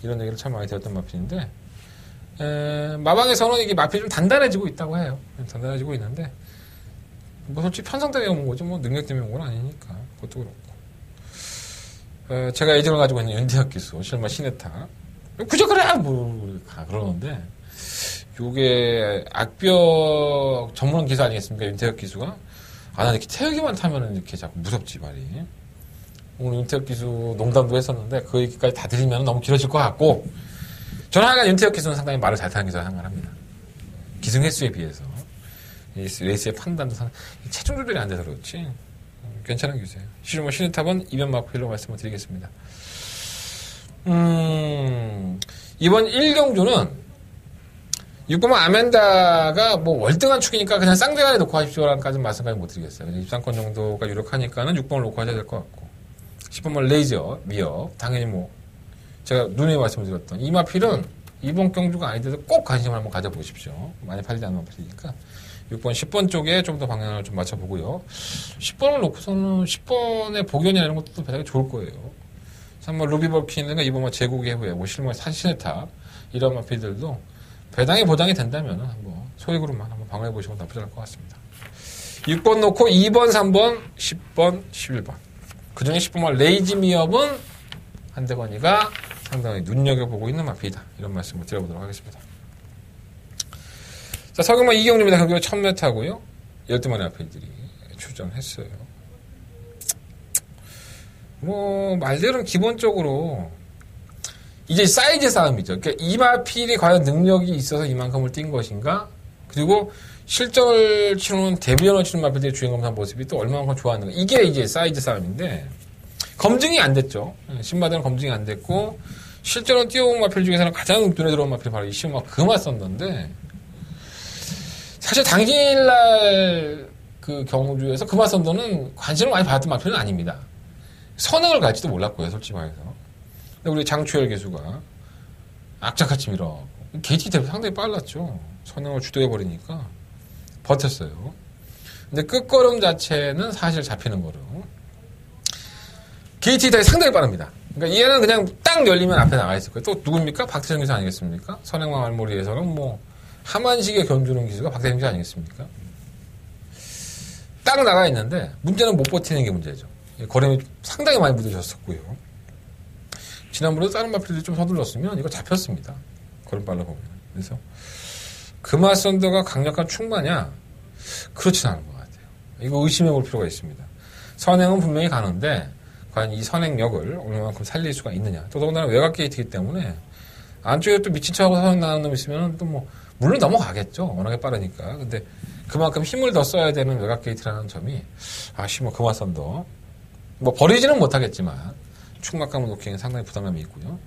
이런 얘기를 참 많이 들었던 마필인데 마방에서는 이게 마필이 좀 단단해지고 있다고 해요. 단단해지고 있는데 뭐 솔직히 편성 때문에 온 거죠. 뭐 능력 때문에 온 건 아니니까 그것도 그렇고 제가 애정을 가지고 있는 윤대학 기수 실마 시네타 그저 그래 뭐 그러는데 요게 악벽 전문 기수 아니겠습니까? 윤태혁 기수가 나 이렇게 태혁이만 타면은 이렇게 자꾸 무섭지 말이. 오늘 윤태혁 기수 농담도 했었는데 그 얘기까지 다 들으면 너무 길어질 것 같고 저는 하여간 윤태혁 기수는 상당히 말을 잘 타는 기수라 생각합니다. 기승 횟수에 비해서 레이스의 판단도 체중 조절이 안 돼서 그렇지 괜찮은 기수예요. 시주모 신의탑은 이변 마필로 말씀을 드리겠습니다. 이번 1경주는 6번은 아멘다가 뭐 월등한 축이니까 그냥 쌍대가리 놓고 하십시오라는까지는 말씀까지 못 드리겠어요. 입상권 정도가 유력하니까는 6번을 놓고 하셔야 될 것 같고 10번은 레이저, 미역 당연히 뭐 제가 누누이 말씀을 드렸던 이 마필은 이번 경주가 아니더라도 꼭 관심을 한번 가져보십시오. 많이 팔리지 않는 마필이니까 6번, 10번 쪽에 좀 더 방향을 좀 맞춰보고요. 10번을 놓고서는 10번의 복연이나 이런 것도 배당이 좋을 거예요. 3번 루비벌킨이나 2번 제국의 후예, 뭐 실물 사신의탑 이런 마필들도 배당이 보장이 된다면 한번 소액으로만 한번 방어해 보시면 나쁘지 않을 것 같습니다. 6번 놓고 2번, 3번, 10번, 11번. 그 중에 10번만 레이지 미업은 한대건이가 상당히 눈여겨보고 있는 마필이다. 이런 말씀을 드려보도록 하겠습니다. 자, 서경만 이경주입니다. 경기가 1000m고요. 12만의 마필들이 출전했어요. 뭐 말들은 기본적으로 이제 사이즈 싸움이죠. 그러니까 이 마필이 과연 능력이 있어서 이만큼을 뛴 것인가? 그리고 실전을 치르는 데뷔전을 치는 마필들의 주행검사 모습이 또 얼마만큼 좋아하는가? 이게 이제 사이즈 싸움인데 검증이 안 됐죠. 신마들은 검증이 안 됐고 실전을 뛰어온 마필 중에서는 가장 눈에 들어온 마필이 바로 이 시우마 금화썬더인데 사실 당일날 그 경주에서 금화썬더는 관심을 많이 받았던 마필은 아닙니다. 선행을 갈지도 몰랐고요, 솔직히 말해서. 우리 장추열 기수가 악착같이 밀어. 게이트 대비 상당히 빨랐죠. 선행을 주도해버리니까 버텼어요. 근데 끝걸음 자체는 사실 잡히는 거로. 게이트 대비 상당히 빠릅니다. 그러니까 얘는 그냥 딱 열리면 앞에 나가 있을 거예요. 또 누굽니까? 박태정 기수 아니겠습니까? 선행왕 알모리에서는 뭐 하만식의 견주는 기수가 박태정 기수 아니겠습니까? 딱 딱 나가 있는데 문제는 못 버티는 게 문제죠. 거름이 상당히 많이 묻어졌었고요. 지난번에 다른 마필들이 좀 서둘렀으면 이거 잡혔습니다. 거름 빨라 보면. 그래서 금화 썬더가 강력한 충마냐? 그렇진 않은 것 같아요. 이거 의심해 볼 필요가 있습니다. 선행은 분명히 가는데 과연 이 선행력을 얼마만큼 살릴 수가 있느냐. 더더군다나 외곽 게이트이기 때문에 안쪽에 또 미친 척하고 선행 나가는 놈 있으면 또 뭐 물론 넘어가겠죠. 워낙에 빠르니까. 근데 그만큼 힘을 더 써야 되는 외곽 게이트라는 점이 아쉬워. 금화 썬더 뭐 버리지는 못하겠지만 충막감을 놓기에는 상당히 부담감이 있고요.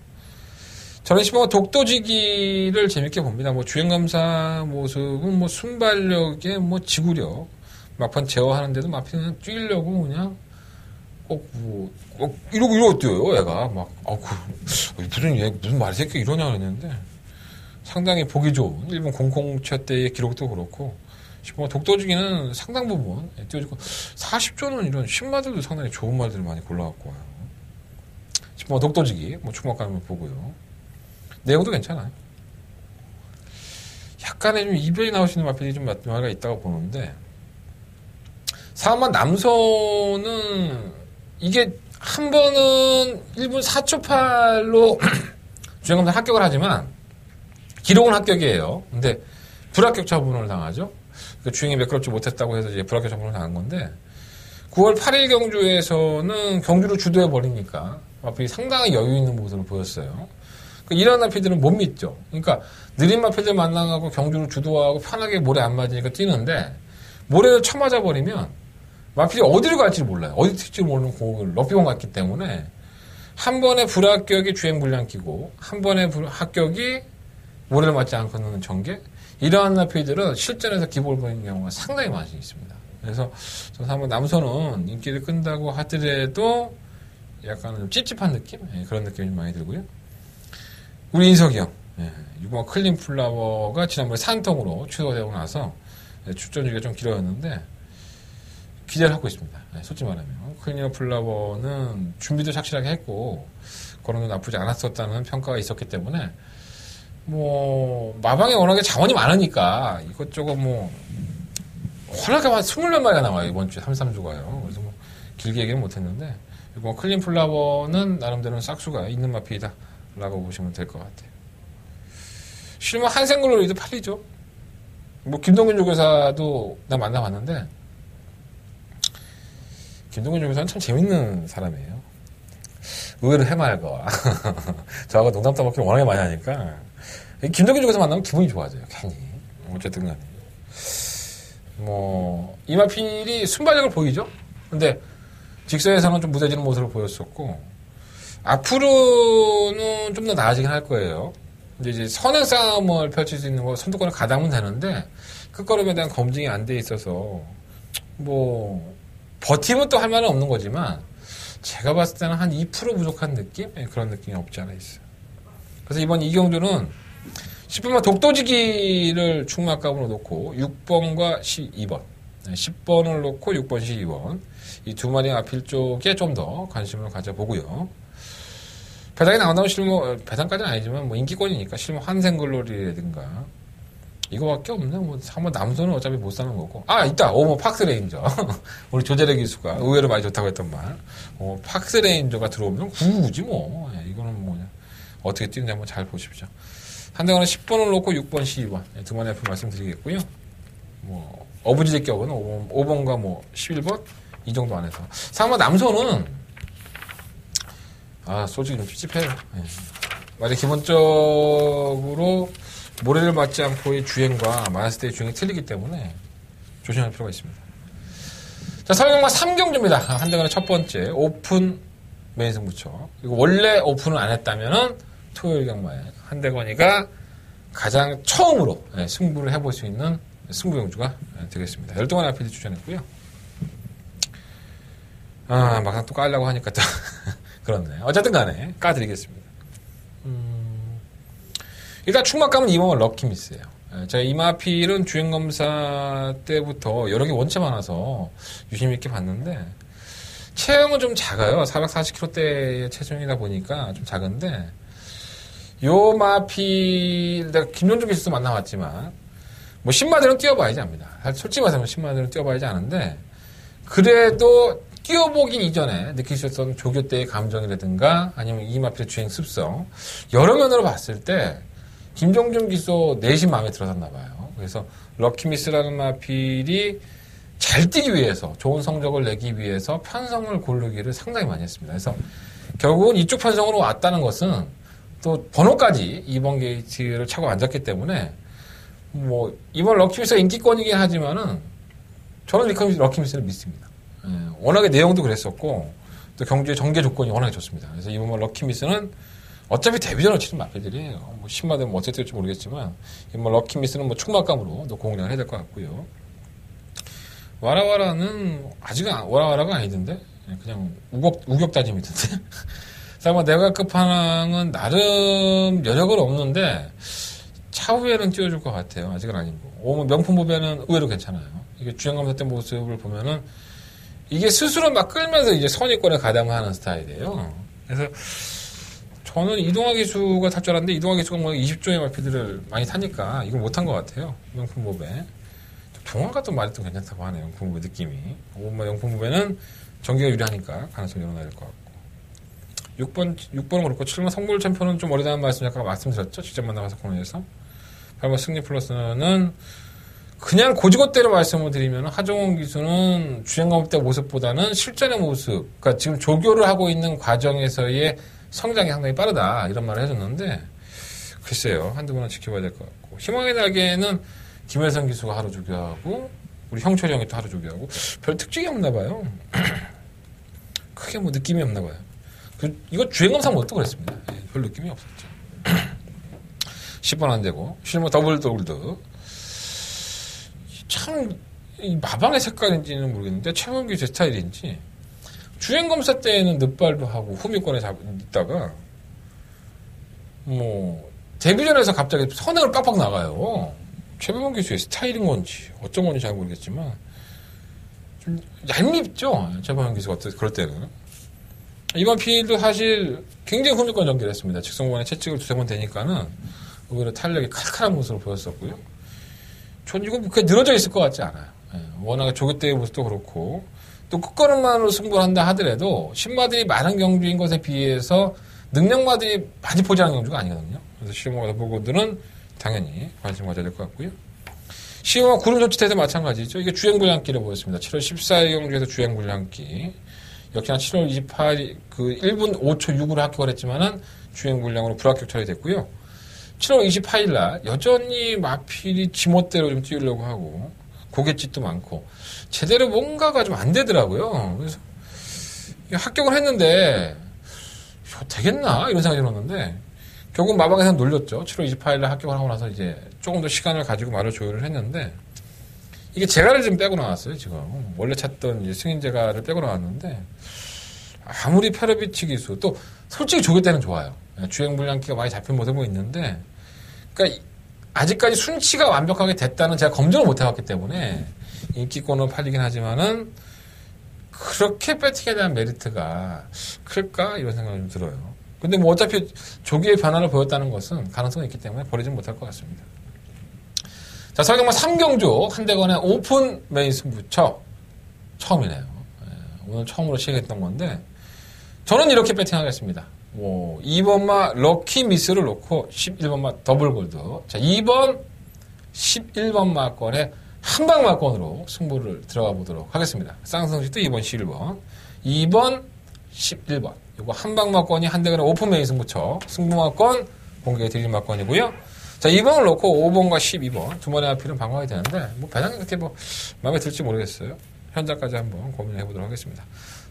저는 15번 독도지기를 재밌게 봅니다. 뭐 주행검사 모습은 뭐 순발력에 뭐 지구력, 막판 제어하는데도 마피는 그냥 뛰려고 그냥 꼭 이러고 뛰어요, 얘가. 막, 무슨 말이 새끼 이러냐 그랬는데 상당히 보기 좋은 일본 공공채 때의 기록도 그렇고 15번 독도지기는 상당 부분 뛰어주고 40조는 이런 신마들도 상당히 좋은 말들을 많이 골라갖고 와요. 15번 독도지기, 뭐 충막감을 보고요. 내용도 괜찮아요. 약간의 좀 이변이 나올 수 있는 마필이 좀 마가 있다고 보는데, 4번 남선은, 이게 한 번은 1분 4초 8로 주행검사 합격을 하지만, 기록은 합격이에요. 근데 불합격 처분을 당하죠. 그 주행이 매끄럽지 못했다고 해서 이제 불합격 처분을 당한 건데, 9월 8일 경주에서는 경주를 주도해버리니까, 마필이 상당히 여유 있는 모습을 보였어요. 이런 마필들은 못 믿죠. 그러니까 느린 마필들 만나고 경주를 주도하고 편하게 모래 안 맞으니까 뛰는데 모래를 쳐맞아 버리면 마필이 어디를 갈지 몰라요. 어디 튈지 모르는 공을 럭비공 갔기 때문에 한 번에 불합격이 주행 불량 끼고 한 번에 합격이 모래를 맞지 않고는 전개. 이러한 마필들은 실전에서 기복을 보이는 경우가 상당히 많이 있습니다. 그래서 저는 한번 남선은 인기를 끈다고 하더라도 약간 좀 찝찝한 느낌? 그런 느낌이 많이 들고요. 우리 인석이 형, 6번 클린 플라워가 지난번에 산통으로 취소되고 나서 출전 주기가 좀 길어졌는데 기대를 하고 있습니다. 솔직히 말하면 클린 플라워는 준비도 착실하게 했고 그런 건 나쁘지 않았었다는 평가가 있었기 때문에 뭐 마방에 워낙에 자원이 많으니까 이것저것 뭐 워낙에 한 20몇 마리가 나와요. 이번 주에 33주가요. 그래서 뭐 길게 얘기는 못했는데 6번 클린 플라워는 나름대로는 싹수가 있는 마피이다 라고 보시면 될 것 같아요. 실무 한생글로리도 팔리죠. 뭐 김동균 조교사도 나 만나봤는데 김동균 조교사는 참 재밌는 사람이에요. 의외로 해맑아. 저하고 농담 따먹기를 워낙에 많이 하니까 김동균 조교사 만나면 기분이 좋아져요. 괜히. 어쨌든 간에 뭐 이마필이 순발력을 보이죠. 근데 직서에서는 좀 무뎌지는 모습을 보였었고 앞으로는 좀 더 나아지긴 할 거예요. 이제 선행 싸움을 펼칠 수 있는 거 선두권을 가담은 되는데 끝걸음에 대한 검증이 안 돼 있어서 뭐 버티면 또 할 말은 없는 거지만 제가 봤을 때는 한 2% 부족한 느낌? 그런 느낌이 없지 않아 있어요. 그래서 이번 이경주는 10번만 독도지기를 충막감으로 놓고 6번과 12번 10번을 놓고 6번, 12번 이 두 마리 앞필 쪽에 좀 더 관심을 가져보고요. 배당이 나온다면 실무, 배당까지는 아니지만, 뭐, 인기권이니까, 실무 환생글로리라든가, 이거밖에 없네. 뭐, 한번 남선은 어차피 못 사는 거고. 아, 있다! 뭐, 팍스레인저. 우리 조재래 기수가 의외로 많이 좋다고 했던 말. 팍스레인저가 들어오면 구구지 뭐. 이거는 뭐냐. 어떻게 뛰는지 한번 잘 보십시오. 한대관은 10번을 놓고 6번, 12번. 두 마리 앞에 말씀드리겠고요. 뭐, 어부지리 격은 5번과 뭐, 11번? 이 정도 안에서. 상마 남선은, 솔직히 좀 찝찝해요. 만약 기본적으로 모래를 맞지 않고의 주행과 맞았을 때의 주행이 틀리기 때문에 조심할 필요가 있습니다. 자, 서울경마 3경주입니다. 한대관의 첫 번째 오픈 메인 승부처. 그리고 원래 오픈을 안 했다면은 토요일 경마에 한대관이가 가장 처음으로 승부를 해볼 수 있는 승부경주가 되겠습니다. 12마리 앞에 추천했고요. 막상 또 까려고 하니까 또 그렇네. 어쨌든 간에 까드리겠습니다. 일단 충막감은 이번은 럭키미스예요. 제가 이마필은 주행검사 때부터 여러 개 원체 많아서 유심 있게 봤는데 체형은 좀 작아요. 440kg대의 체중이다 보니까 좀 작은데 요 마필 내가 김용준 기수도 만나봤지만 뭐 신마들은 뛰어봐야지 압니다. 솔직히 말하면 신마들은 뛰어봐야지 아는데 그래도 뛰어보기 이전에 느낄 수 있었던 조교 때의 감정이라든가 아니면 이 마필의 주행 습성 여러 면으로 봤을 때 김종준 기수 내심 마음에 들어섰나 봐요. 그래서 럭키미스라는 마필이 잘 뛰기 위해서 좋은 성적을 내기 위해서 편성을 고르기를 상당히 많이 했습니다. 그래서 결국은 이쪽 편성으로 왔다는 것은 또 번호까지 2번 게이트를 차고 앉았기 때문에 뭐 이번 럭키미스가 인기권이긴 하지만은 저는 럭키미스를 믿습니다. 예, 워낙에 내용도 그랬었고 또 경주의 전개 조건이 워낙에 좋습니다. 그래서 이번 럭키미스는 어차피 데뷔전을 치는 마필들이에요. 뭐 10마 되면 어떻게 될지 모르겠지만 이번 럭키미스는 뭐 축막감으로 또 공략을 해야 될 것 같고요. 와라와라는 아직은 와라와라가 아니던데 그냥 우격 다짐이던데. 그래서 내가 끝판왕은 나름 여력은 없는데 차후에는 띄워줄 것 같아요. 아직은 아니고. 명품 보배는 의외로 괜찮아요. 이게 주행감사 때 모습을 보면은 이게 스스로 막 끌면서 이제 선의권에 가담을 하는 스타일이에요. 그래서 저는 이동화 기수가 탈 줄 알았는데 이동화 기수가 뭐 20조의 마피들을 많이 타니까 이걸 못한 것 같아요. 명품 보배. 동화 같은 말이 또 괜찮다고 하네요. 명품 보배 느낌이. 명품 보배는 전기가 유리하니까 가능성이 늘어나야 될 것 같고. 6번은 그렇고 7번 성불 챔피언은 좀 어리다는 말씀 약간 말씀드렸죠. 직접 만나가서 코너에서. 8번 승리 플러스는 그냥 고지고대로 말씀을 드리면 하정원 기수는 주행감 때 모습보다는 실전의 모습, 그러니까 지금 조교를 하고 있는 과정에서의 성장이 상당히 빠르다 이런 말을 해줬는데 글쎄요. 한두 번은 지켜봐야 될 것 같고 희망의 날개는 김혜성 기수가 하루 조교하고 우리 형철이 형이 또 하루 조교하고 별 특징이 없나 봐요. 크게 뭐 느낌이 없나 봐요. 이거 주행감상 뭣도 그랬습니다. 별 느낌이 없었죠. 10번 안 되고 실무 더블드 참 마방의 색깔인지는 모르겠는데 최범기 제 스타일인지 주행검사 때에는 늑발도 하고 후미권에 있다가 뭐 데뷔전에서 갑자기 선행을 빡빡 나가요. 최범기 기수의 스타일인 건지 어쩐 건지 잘 모르겠지만 좀 얄밉죠. 최범기 기수가 그럴 때는. 이번 필도 사실 굉장히 후미권 전개를 했습니다. 직선권에 채찍을 2-3번 되니까는 오히려 탄력이 칼칼한 모습을 보였었고요. 전 이거 그렇게 늘어져 있을 것 같지 않아요. 워낙에 조교 때의 모습도 그렇고 또 끝걸음만으로 승부를 한다 하더라도 신마들이 많은 경주인 것에 비해서 능력마들이 많이 포지하는 경주가 아니거든요. 그래서 시험과 보고들은 당연히 관심 가져야 될 것 같고요. 시험과 구름 조치태도 마찬가지죠. 이게 주행불량기를 보였습니다. 7월 14일 경주에서 주행불량기. 역시나 7월 28일 1분 5초 6으로 합격을 했지만은 주행불량으로 불합격 처리됐고요. 7월 28일 날 여전히 마필이 지멋대로 좀 띄우려고 하고 고갯짓도 많고 제대로 뭔가가 좀 안 되더라고요. 그래서 합격을 했는데 되겠나 이런 생각이 들었는데 결국 마방에서는 놀렸죠. 7월 28일 날 합격을 하고 나서 이제 조금 더 시간을 가지고 말을 조율을 했는데 이게 제가를 좀 빼고 나왔어요. 지금 원래 찾던 이제 승인 제가를 빼고 나왔는데 아무리 페르비치 기수 또 솔직히 조교 때는 좋아요. 주행불량기가 많이 잡힌 모습은 있는데 그러니까 아직까지 순치가 완벽하게 됐다는 제가 검증을 못 해왔기 때문에 인기권으로 팔리긴 하지만은 그렇게 배팅에 대한 메리트가 클까 이런 생각이 좀 들어요. 근데 뭐 어차피 조기의 변화를 보였다는 것은 가능성이 있기 때문에 버리진 못할 것 같습니다. 자, 설경마 3경주 한대건의 오픈 메인 승부처 처음이네요. 오늘 처음으로 시작했던 건데 저는 이렇게 배팅하겠습니다. 2번마 럭키 미스를 놓고 11번마 더블 골드. 자, 2번 11번 마권의 한방 마권으로 승부를 들어가 보도록 하겠습니다. 쌍성식도 2번 11번. 2번 11번. 이거 한방 마권이 한대건의 오픈 메인 승부처. 승부 마권 공개해 드릴 마권이고요. 자, 2번을 놓고 5번과 12번. 두 번의 앞필은 방어해야 되는데, 배당이 그렇게 마음에 들지 모르겠어요. 현장까지 한번 고민해 보도록 하겠습니다.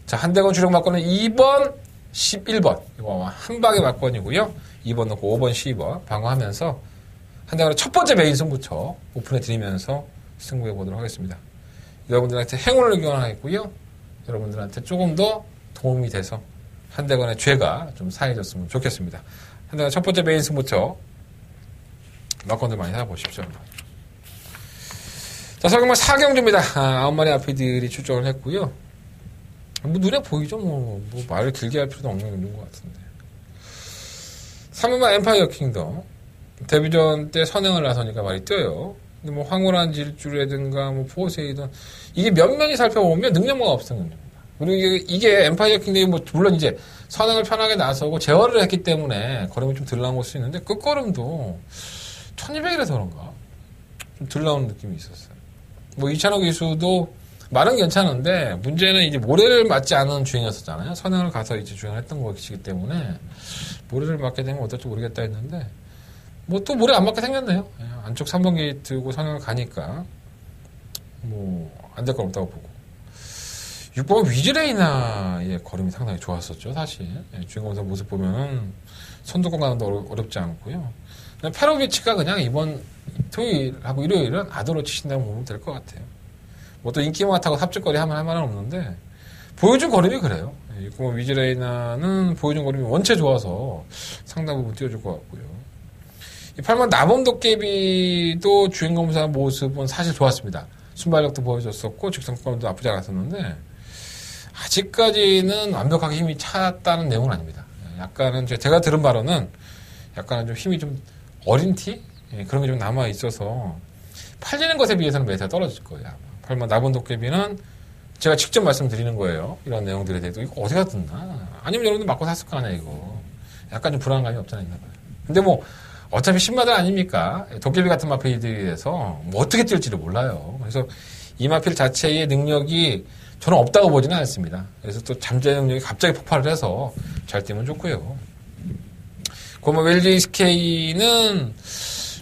자, 한대건 주력 마권은 2번 11번. 이거 한 방의 막권이고요. 2번 넣고 5번, 12번 방어하면서 한대건의 첫 번째 메인 승부처 오픈해 드리면서 승부해 보도록 하겠습니다. 여러분들한테 행운을 기원하겠고요. 여러분들한테 조금 더 도움이 돼서 한대건의 죄가 좀 사해졌으면 좋겠습니다. 한대건 첫 번째 메인 승부처 막권들 많이 사보십시오. 자, 설경마 4경주입니다. 9마리 아피들이 출전을 했고요. 눈에 보이죠? 말을 길게 할 필요도 없는 경주인 것 같은데. 3번마 엠파이어 킹덤. 데뷔전 때 선행을 나서니까 말이 뛰어요. 근데 뭐 황홀한 질주라든가 뭐 포세이돈 이게 면면히 살펴보면 능력만 없었던 겁니다. 그리고 이게 엠파이어 킹덤이 뭐 물론 이제 선행을 편하게 나서고 제어를 했기 때문에 걸음이 좀 덜 나온 걸 수 있는데 끝걸음도 1200이라서 그런가 좀 덜 나오는 느낌이 있었어요. 뭐 이찬호 기수도 말은 괜찮은데 문제는 이제 모래를 맞지 않은 주행이었었잖아요. 선행을 가서 이제 주행을 했던 것이기 때문에 모래를 맞게 되면 어떨지 모르겠다 했는데 뭐 또 모래 안 맞게 생겼네요. 안쪽 3번 게이트고 선행을 가니까 뭐 안 될 건 없다고 보고 6번 위즈레이나의 걸음이 상당히 좋았었죠. 사실 주인공사 모습 보면은 선두권 가는도 어렵지 않고요. 페로비치가 그냥 이번 토요일하고 일요일은 아도로 치신다고 보면 될 것 같아요. 뭐 또 인기만 타고 삽질거리 하면 할 말은 없는데 보여준 걸음이 그래요. 6번 위즈레이나는 보여준 걸음이 원체 좋아서 상당 부분 띄워줄 것 같고요. 이 8번 나범도깨비도 주인공사 모습은 사실 좋았습니다. 순발력도 보여줬었고 직선권도 나쁘지 않았었는데 아직까지는 완벽하게 힘이 찼다는 내용은 아닙니다. 약간은 제가 들은 바로는 약간은 좀 힘이 좀 어린 티? 그런 게 좀 남아 있어서 팔리는 것에 비해서는 매사가 떨어질 거예요. 8번 나범도깨비는 제가 직접 말씀드리는 거예요. 이런 내용들에 대해서 이거 어디가 듣나? 아니면 여러분들 맞고 샀을 거 아니야 이거. 약간 좀 불안감이 없잖아 있나 봐요. 근데 뭐 어차피 신마들 아닙니까? 도깨비 같은 마필들에 대해서 뭐 어떻게 뛸지를 몰라요. 그래서 이 마필 자체의 능력이 저는 없다고 보지는 않습니다. 그래서 또 잠재 능력이 갑자기 폭발을 해서 잘 뛰면 좋고요. 고모 웰지스케이는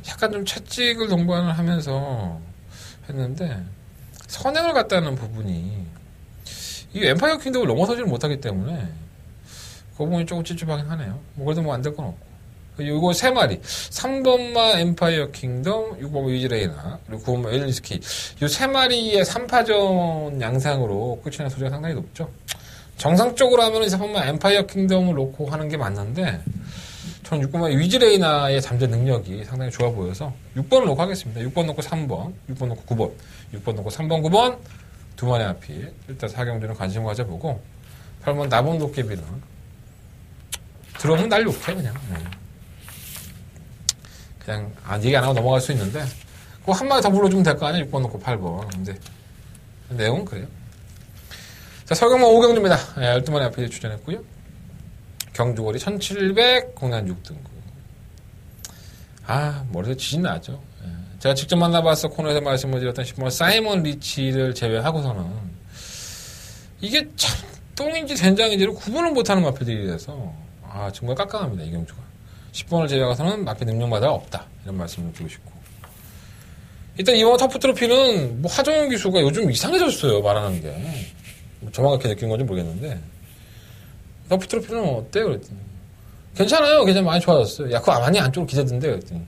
약간 좀 채찍을 동반을 하면서 했는데 선행을 갔다는 부분이 이 엠파이어 킹덤을 넘어서지를 못하기 때문에 그 부분이 조금 찝찝하긴 하네요. 뭐 그래도 뭐 안 될 건 없고. 이거 3마리 3번마 엠파이어 킹덤 6번 위즈레이나 그리고 9번마 웰리스키 이 3마리의 3파전 양상으로 끝이 날 소지가 상당히 높죠. 정상적으로 하면은 3번마 엠파이어 킹덤을 놓고 하는 게 맞는데 저는 6번마 위즈레이나의 잠재 능력이 상당히 좋아 보여서 6번을 놓고 하겠습니다. 6번 놓고 3번 6번 놓고 9번 6번 놓고 3번 9번 두 마리 앞이 일단 4경주는 관심을 가져보고 8번 나본 도깨비는 들어오면 난리 없게 그냥 그냥 얘기 안 하고 넘어갈 수 있는데 그거 한 마디 더 불러주면 될 거 아니야. 6번 놓고 8번. 근데 내용은 그래요. 자, 서경만 5경주입니다. 12마리 앞에 출전했고요. 경주거리 1700 공단 6등급. 머리에서 지진 나죠. 제가 직접 만나봤어 코너에서 말씀을 드렸던 10번 사이먼 리치를 제외하고서는 이게 참 똥인지 된장인지를 구분을 못하는 마필들이라서 정말 깜깜합니다. 이 경주가. 10번을 제외하고서는 마필 능력마다 없다. 이런 말씀을 드리고 싶고. 일단 이번 터프 트로피는 뭐 하정우 기수가 요즘 이상해졌어요. 말하는 게. 정확하게 느낀 건지 모르겠는데. 터프 트로피는 어때요? 그랬더니. 괜찮아요. 굉장히 많이 좋아졌어요. 그거 많이 안쪽으로 기대된대. 그랬더니.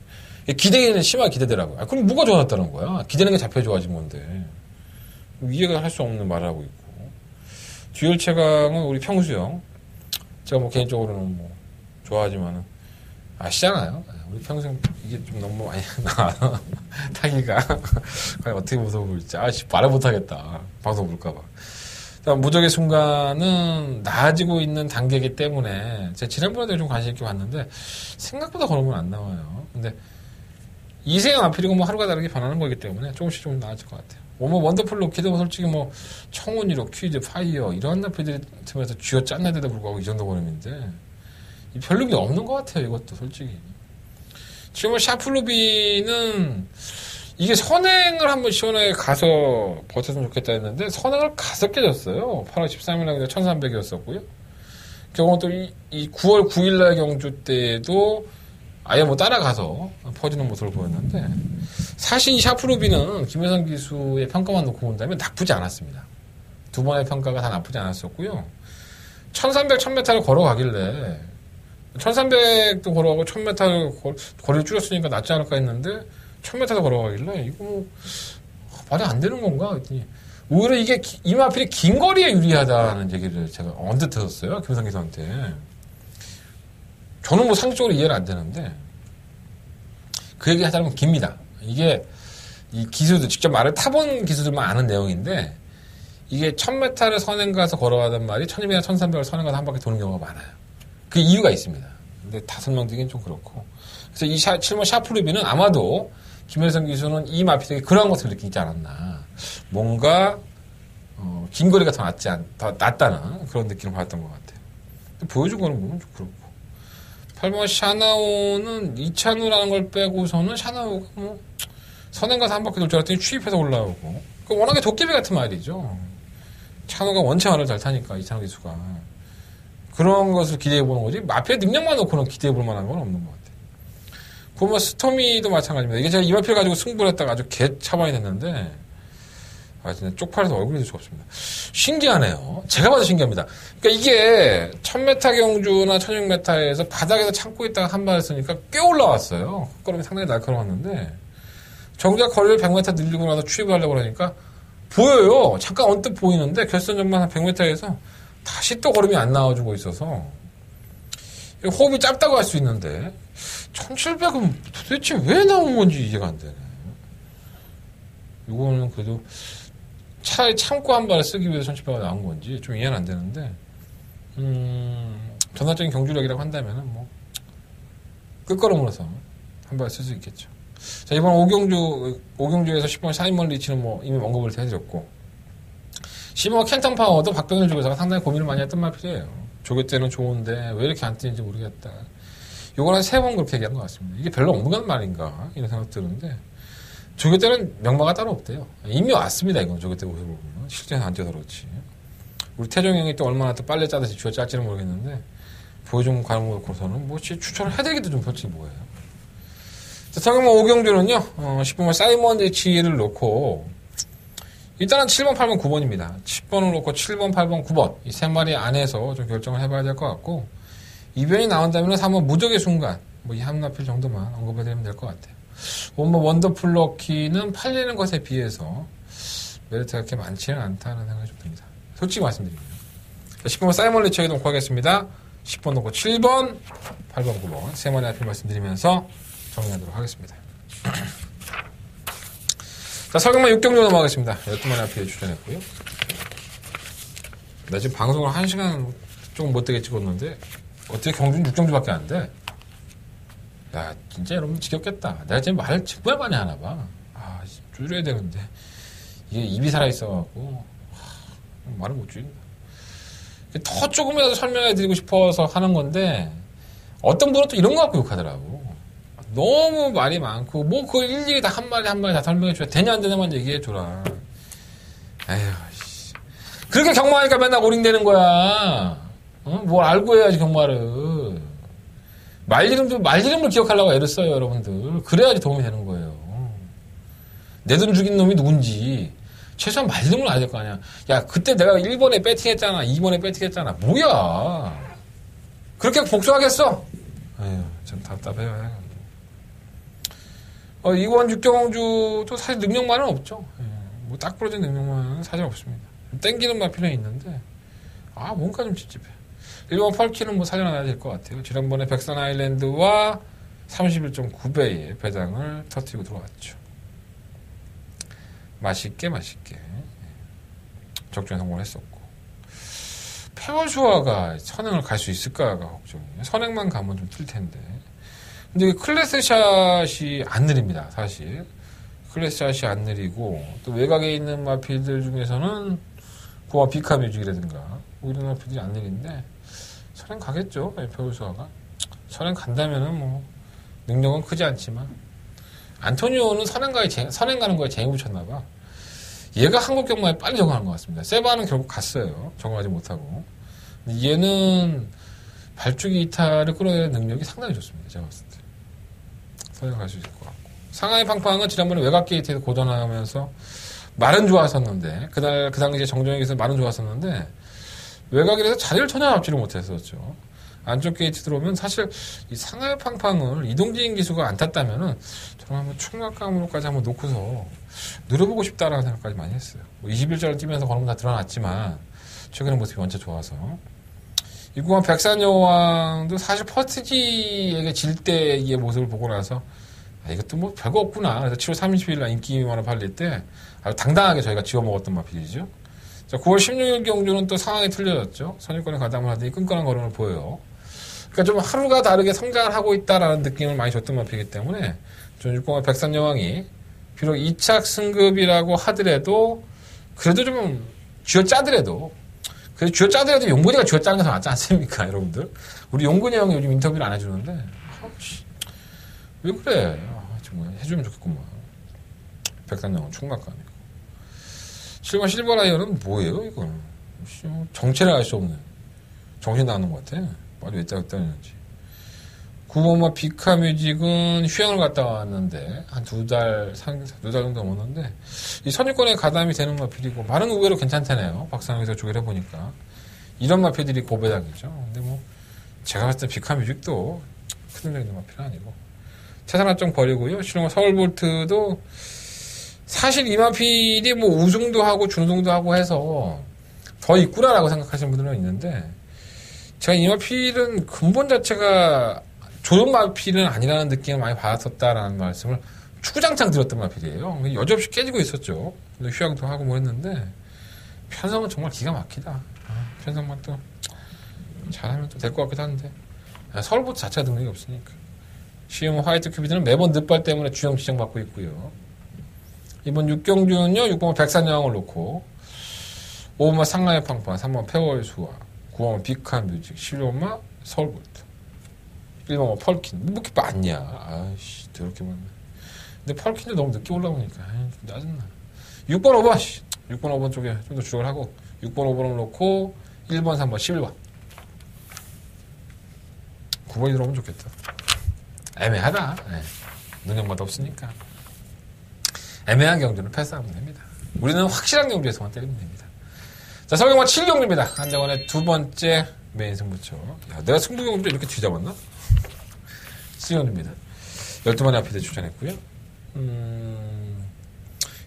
기대기는 심하게 기대되라고요. 그럼 뭐가 좋아졌다는 거야? 기대는 게 잡혀 좋아진 건데. 이해가 할 수 없는 말을 하고 있고. 듀얼 최강은 우리 평수형. 제가 뭐 개인적으로는 뭐 좋아하지만은. 아시잖아요. 우리 평생 이게 좀 너무 많이 나와. 타기가. 과연 어떻게 무서울지. 말을 못하겠다. 방송 볼까봐. 무적의 순간은 나아지고 있는 단계이기 때문에 제가 지난번에도 좀 관심 있게 봤는데 생각보다 걸으면 안 나와요. 근데 이세영 앞이고 뭐 하루가 다르게 변하는 거기 때문에 조금씩 좀 나아질 것 같아요. 뭐 원더풀 로키도 솔직히 뭐 청운이로 퀴즈 파이어 이런 나필들이 틈에서 쥐어 짰는데도 불구하고 이 정도 걸음인데 별로 게 없는 것 같아요. 이것도 솔직히. 지금 샤플루비는 이게 선행을 한번 시원하게 가서 버텼으면 좋겠다 했는데 선행을 가서 깨졌어요. 8월 13일날 1300이었었고요. 경우는 또 이 9월 9일날 경주 때도 아예 뭐 따라가서 퍼지는 모습을 보였는데 사실 이 샤프루비는 김혜성 기수의 평가만 놓고 본다면 나쁘지 않았습니다. 두 번의 평가가 다 나쁘지 않았었고요. 1300, 1000m를 걸어가길래 1300도 걸어가고 1000m 거리를 줄였으니까 낫지 않을까 했는데 1000m도 걸어가길래 이거 뭐 말이 안 되는 건가 했더니 오히려 이게 이마필이 긴 거리에 유리하다는 얘기를 제가 언뜻 들었어요. 김혜성 기수한테. 저는 뭐 상식적으로 이해는 안 되는데 그 얘기 하자면 깁니다. 이게 이 기수들 직접 말을 타본 기수들만 아는 내용인데 이게 1000m를 선행 가서 걸어가던 말이 1200이나 1300을 선행 가서 한 바퀴 도는 경우가 많아요. 그 이유가 있습니다. 근데 다 설명드리긴 좀 그렇고. 그래서 이 7번 샤프루비는 아마도 김혜성 기수는 이 마필에게 그런 것을 느끼지 않았나. 뭔가 긴 거리가 더 낫다는 그런 느낌을 받았던 것 같아요. 보여준 거는 보면 좀 그렇고. 8번 샤나오는 이찬우라는 걸 빼고서는 샤나오가 뭐 선행 가서 한 바퀴 돌 줄 알았더니 추입해서 올라오고. 워낙에 도깨비 같은 말이죠. 찬우가 원체 말을 잘 타니까 이찬우 기수가. 그런 것을 기대해보는 거지. 마필의 능력만 놓고는 기대해볼 만한 건 없는 것 같아요. 보면 스토미도 마찬가지입니다. 이게 제가 이 마필 가지고 승부를 했다가 아주 개차반이 됐는데, 진짜 쪽팔려서 얼굴이 좋습니다. 신기하네요. 제가 봐도 신기합니다. 그러니까 이게 1000m 경주나 1600m에서 바닥에서 참고 있다가 한 발 쓰니까 꽤 올라왔어요. 걸음이 상당히 날카로웠는데, 정작 거리를 100m 늘리고 나서 추입을 하려고 그러니까 보여요. 잠깐 언뜻 보이는데 결선전만 한 100m에서 다시 또 걸음이 안 나와주고 있어서 호흡이 짧다고 할 수 있는데 1700은 도대체 왜 나온 건지 이해가 안 되네. 이거는 그래도 차라리 참고 한 발을 쓰기 위해서 1700가 나온 건지 좀 이해는 안 되는데 전화적인 경주력이라고 한다면은 뭐 끝걸음으로서 한 발 쓸 수 있겠죠. 자, 이번 오경주에서 10번 샤인먼 리치는 뭐 이미 언급을 해드렸고 15번 캔턴 파워도 박병일 쪽에서 상당히 고민을 많이 했던 말이에요. 조교 때는 좋은데 왜 이렇게 안 뛰는지 모르겠다. 요걸 한 3번 그렇게 얘기한 것 같습니다. 이게 별로 없는 말인가 이런 생각 드는데 조교 때는 명마가 따로 없대요. 이미 왔습니다. 이건 조교 때 모습을 보면 실제는 안 뛰어서 그렇지. 우리 태종 형이 또 얼마나 또 빨래 짜듯이 쥐어 짤지는 모르겠는데 보여준 과목을 놓고서는 뭐 추천을 해드리기도 좀 솔직히 뭐예요. 성형만 오경주는요, 10번만 사이먼 리치를 놓고, 일단은 7번, 8번, 9번입니다. 10번을 놓고 7번, 8번, 9번. 이 세 마리 안에서 좀 결정을 해봐야 될 것 같고, 이변이 나온다면 3번 무적의 순간, 뭐 이 한나필 정도만 언급해드리면 될 것 같아요. 5번 원더풀 럭키는 팔리는 것에 비해서 메리트가 그렇게 많지는 않다는 생각이 좀 듭니다. 솔직히 말씀드립니다. 10번 사이먼 리치에게 놓고 하겠습니다. 10번 놓고 7번, 8번, 9번. 세 마리 앞에 말씀드리면서 정리하도록 하겠습니다. 자, 설경만 6경주 넘어가겠습니다. 12마리 앞에 출연했고요. 나 지금 방송을 1시간 조금 못되게 찍었는데 어떻게 경주는 6경주밖에 안 돼? 야, 진짜 여러분 지겹겠다. 내가 지금 말을 정말 많이 하나 봐. 줄여야 되는데 이게 입이 살아있어갖고 말을 못 줄인다. 더 조금이라도 설명해드리고 싶어서 하는 건데 어떤 분은 또 이런 거 갖고 욕하더라고. 너무 말이 많고 뭐 그걸 일일이 다 한 마리 다 설명해줘야 되냐 안 되냐만 얘기해줘라. 에휴 씨. 그렇게 경마하니까 맨날 오링되는 거야. 뭘 알고 해야지 경마를. 말 이름을 기억하려고 애를 써요 여러분들. 그래야지 도움이 되는 거예요. 내 돈 죽인 놈이 누군지 최소한 말 이름을 알아야 될 거 아니야. 야 그때 내가 1번에 배팅했잖아 2번에 배팅했잖아. 뭐야 그렇게 복수하겠어? 에휴 참 답답해요. 이원 육경주도 사실 능력만은 없죠. 뭐 딱 부러진 능력만은 사실 없습니다. 땡기는 마필은 있는데 뭔가 좀 찝찝해. 1번 펄키는 뭐 살려놔야 될 것 같아요. 지난번에 백산 아일랜드와 31.9배의 배당을 터뜨리고 들어왔죠. 맛있게 적중에 성공을 했었고 페어슈아가 선행을 갈 수 있을까가 걱정이에요. 선행만 가면 좀 뜰 텐데. 근데 클래스샷이 안 느립니다, 사실. 클래스샷이 안 느리고, 또 외곽에 있는 마필들 중에서는, 고아 비카 뮤직이라든가, 이런 마필들이 안 느린데, 선행 가겠죠, 페어수아가. 선행 간다면은 뭐, 능력은 크지 않지만, 안토니오는 선행 가는 거에 재미 붙였나봐. 얘가 한국 경마에 빨리 적응하는 것 같습니다. 세바는 결국 갔어요. 적응하지 못하고. 근데 얘는 발주기 이탈을 끌어내는 능력이 상당히 좋습니다, 제가 봤을 때. 선행할 수 있을 것 같고. 상하이 팡팡은 지난번에 외곽 게이트에서 고전하면서 말은 좋았었는데, 그 당시에 정정에서 말은 좋았었는데, 외곽이라서 자리를 전혀 잡지를 못했었죠. 안쪽 게이트 들어오면 사실 이 상하이 팡팡을 이동진 기수가 안 탔다면은 저는 한번 충격감으로까지 한번 놓고서 누려보고 싶다라는 생각까지 많이 했어요. 뭐 21자를 뛰면서 걸음 다 드러났지만, 최근에 모습이 원체 좋아서. 이 구간 백산여왕도 사실 퍼스티지에게 질 때의 모습을 보고 나서 이것도 뭐 별거 없구나. 그래서 7월 30일 날 인기만을 팔릴 때 아주 당당하게 저희가 지워먹었던 마필이죠. 자, 9월 16일 경주는 또 상황이 틀려졌죠. 선유권에 가담을 하더니 끈끈한 걸음을 보여요. 그러니까 좀 하루가 다르게 성장을 하고 있다라는 느낌을 많이 줬던 마필이기 때문에 전 6번과 백산여왕이 비록 2착 승급이라고 하더라도 그래도 좀 쥐어짜더라도 그래도 쥐어짜더라도 용근이가 쥐어짜는 게 더 낫지 않습니까, 여러분들? 우리 용근이 형이 요즘 인터뷰를 안 해주는데 왜 그래? 정말 해주면 좋겠구만. 백산여왕은 충막감이고 7번 실버라이언은 뭐예요, 이거는? 정체를 알 수 없는 정신 나가는 것 같아. 말이 왜 짜증나는지. 9번마 비카뮤직은 휴양을 갔다 왔는데 한 2달 정도 넘었는데 이 선유권에 가담이 되는 마필이고 말은 의외로 괜찮다네요. 박상에서 조회를 해보니까 이런 마필들이 고배당이죠. 근데 뭐 제가 봤을 때 비카뮤직도 큰 능력 있는 마필은 아니고 최선화 좀 버리고요. 실용화 서울볼트도 사실 이 마필이 뭐 우승도 하고 준우승도 하고 해서 더 있구나라고 생각하시는 분들은 있는데 제가 이 마필은 근본 자체가 좋은 마필은 아니라는 느낌을 많이 받았었다라는 말씀을 축구장창 드렸던 마필이에요. 여지없이 깨지고 있었죠. 휴양도 하고 뭐 했는데 편성은 정말 기가 막히다. 편성만 또 잘하면 또 될 것 같기도 한데 서울보트 자체가 능력이 없으니까. 시험 화이트 큐비드는 매번 늦발 때문에 주영 지정받고 있고요. 이번 6경주는요. 6번 백산여왕을 놓고 5번마 상라의 팡팡, 3번 페어의 수화, 9번마 비칸 뮤직, 11번마 서울보트, 1번마 펄킨. 뭐 이렇게 많냐. 아이씨, 더럽게 많네. 근데 펄킨도 너무 늦게 올라오니까 좀 짜증나. 6번 5번 6번 5번 쪽에 좀 더 주력을 하고 6번 5번을 놓고 1번 3번 11번 9번이 들어오면 좋겠다. 애매하다. 네. 능력마다 없으니까 애매한 경주는 패스하면 됩니다. 우리는 확실한 경주에서만 때리면 됩니다. 자, 서경마 7경주입니다. 한대원의 두 번째 메인 승부처. 야, 내가 승부 경주 이렇게 뒤잡았나? 7경주입니다. 12마리 앞에 추천했고요.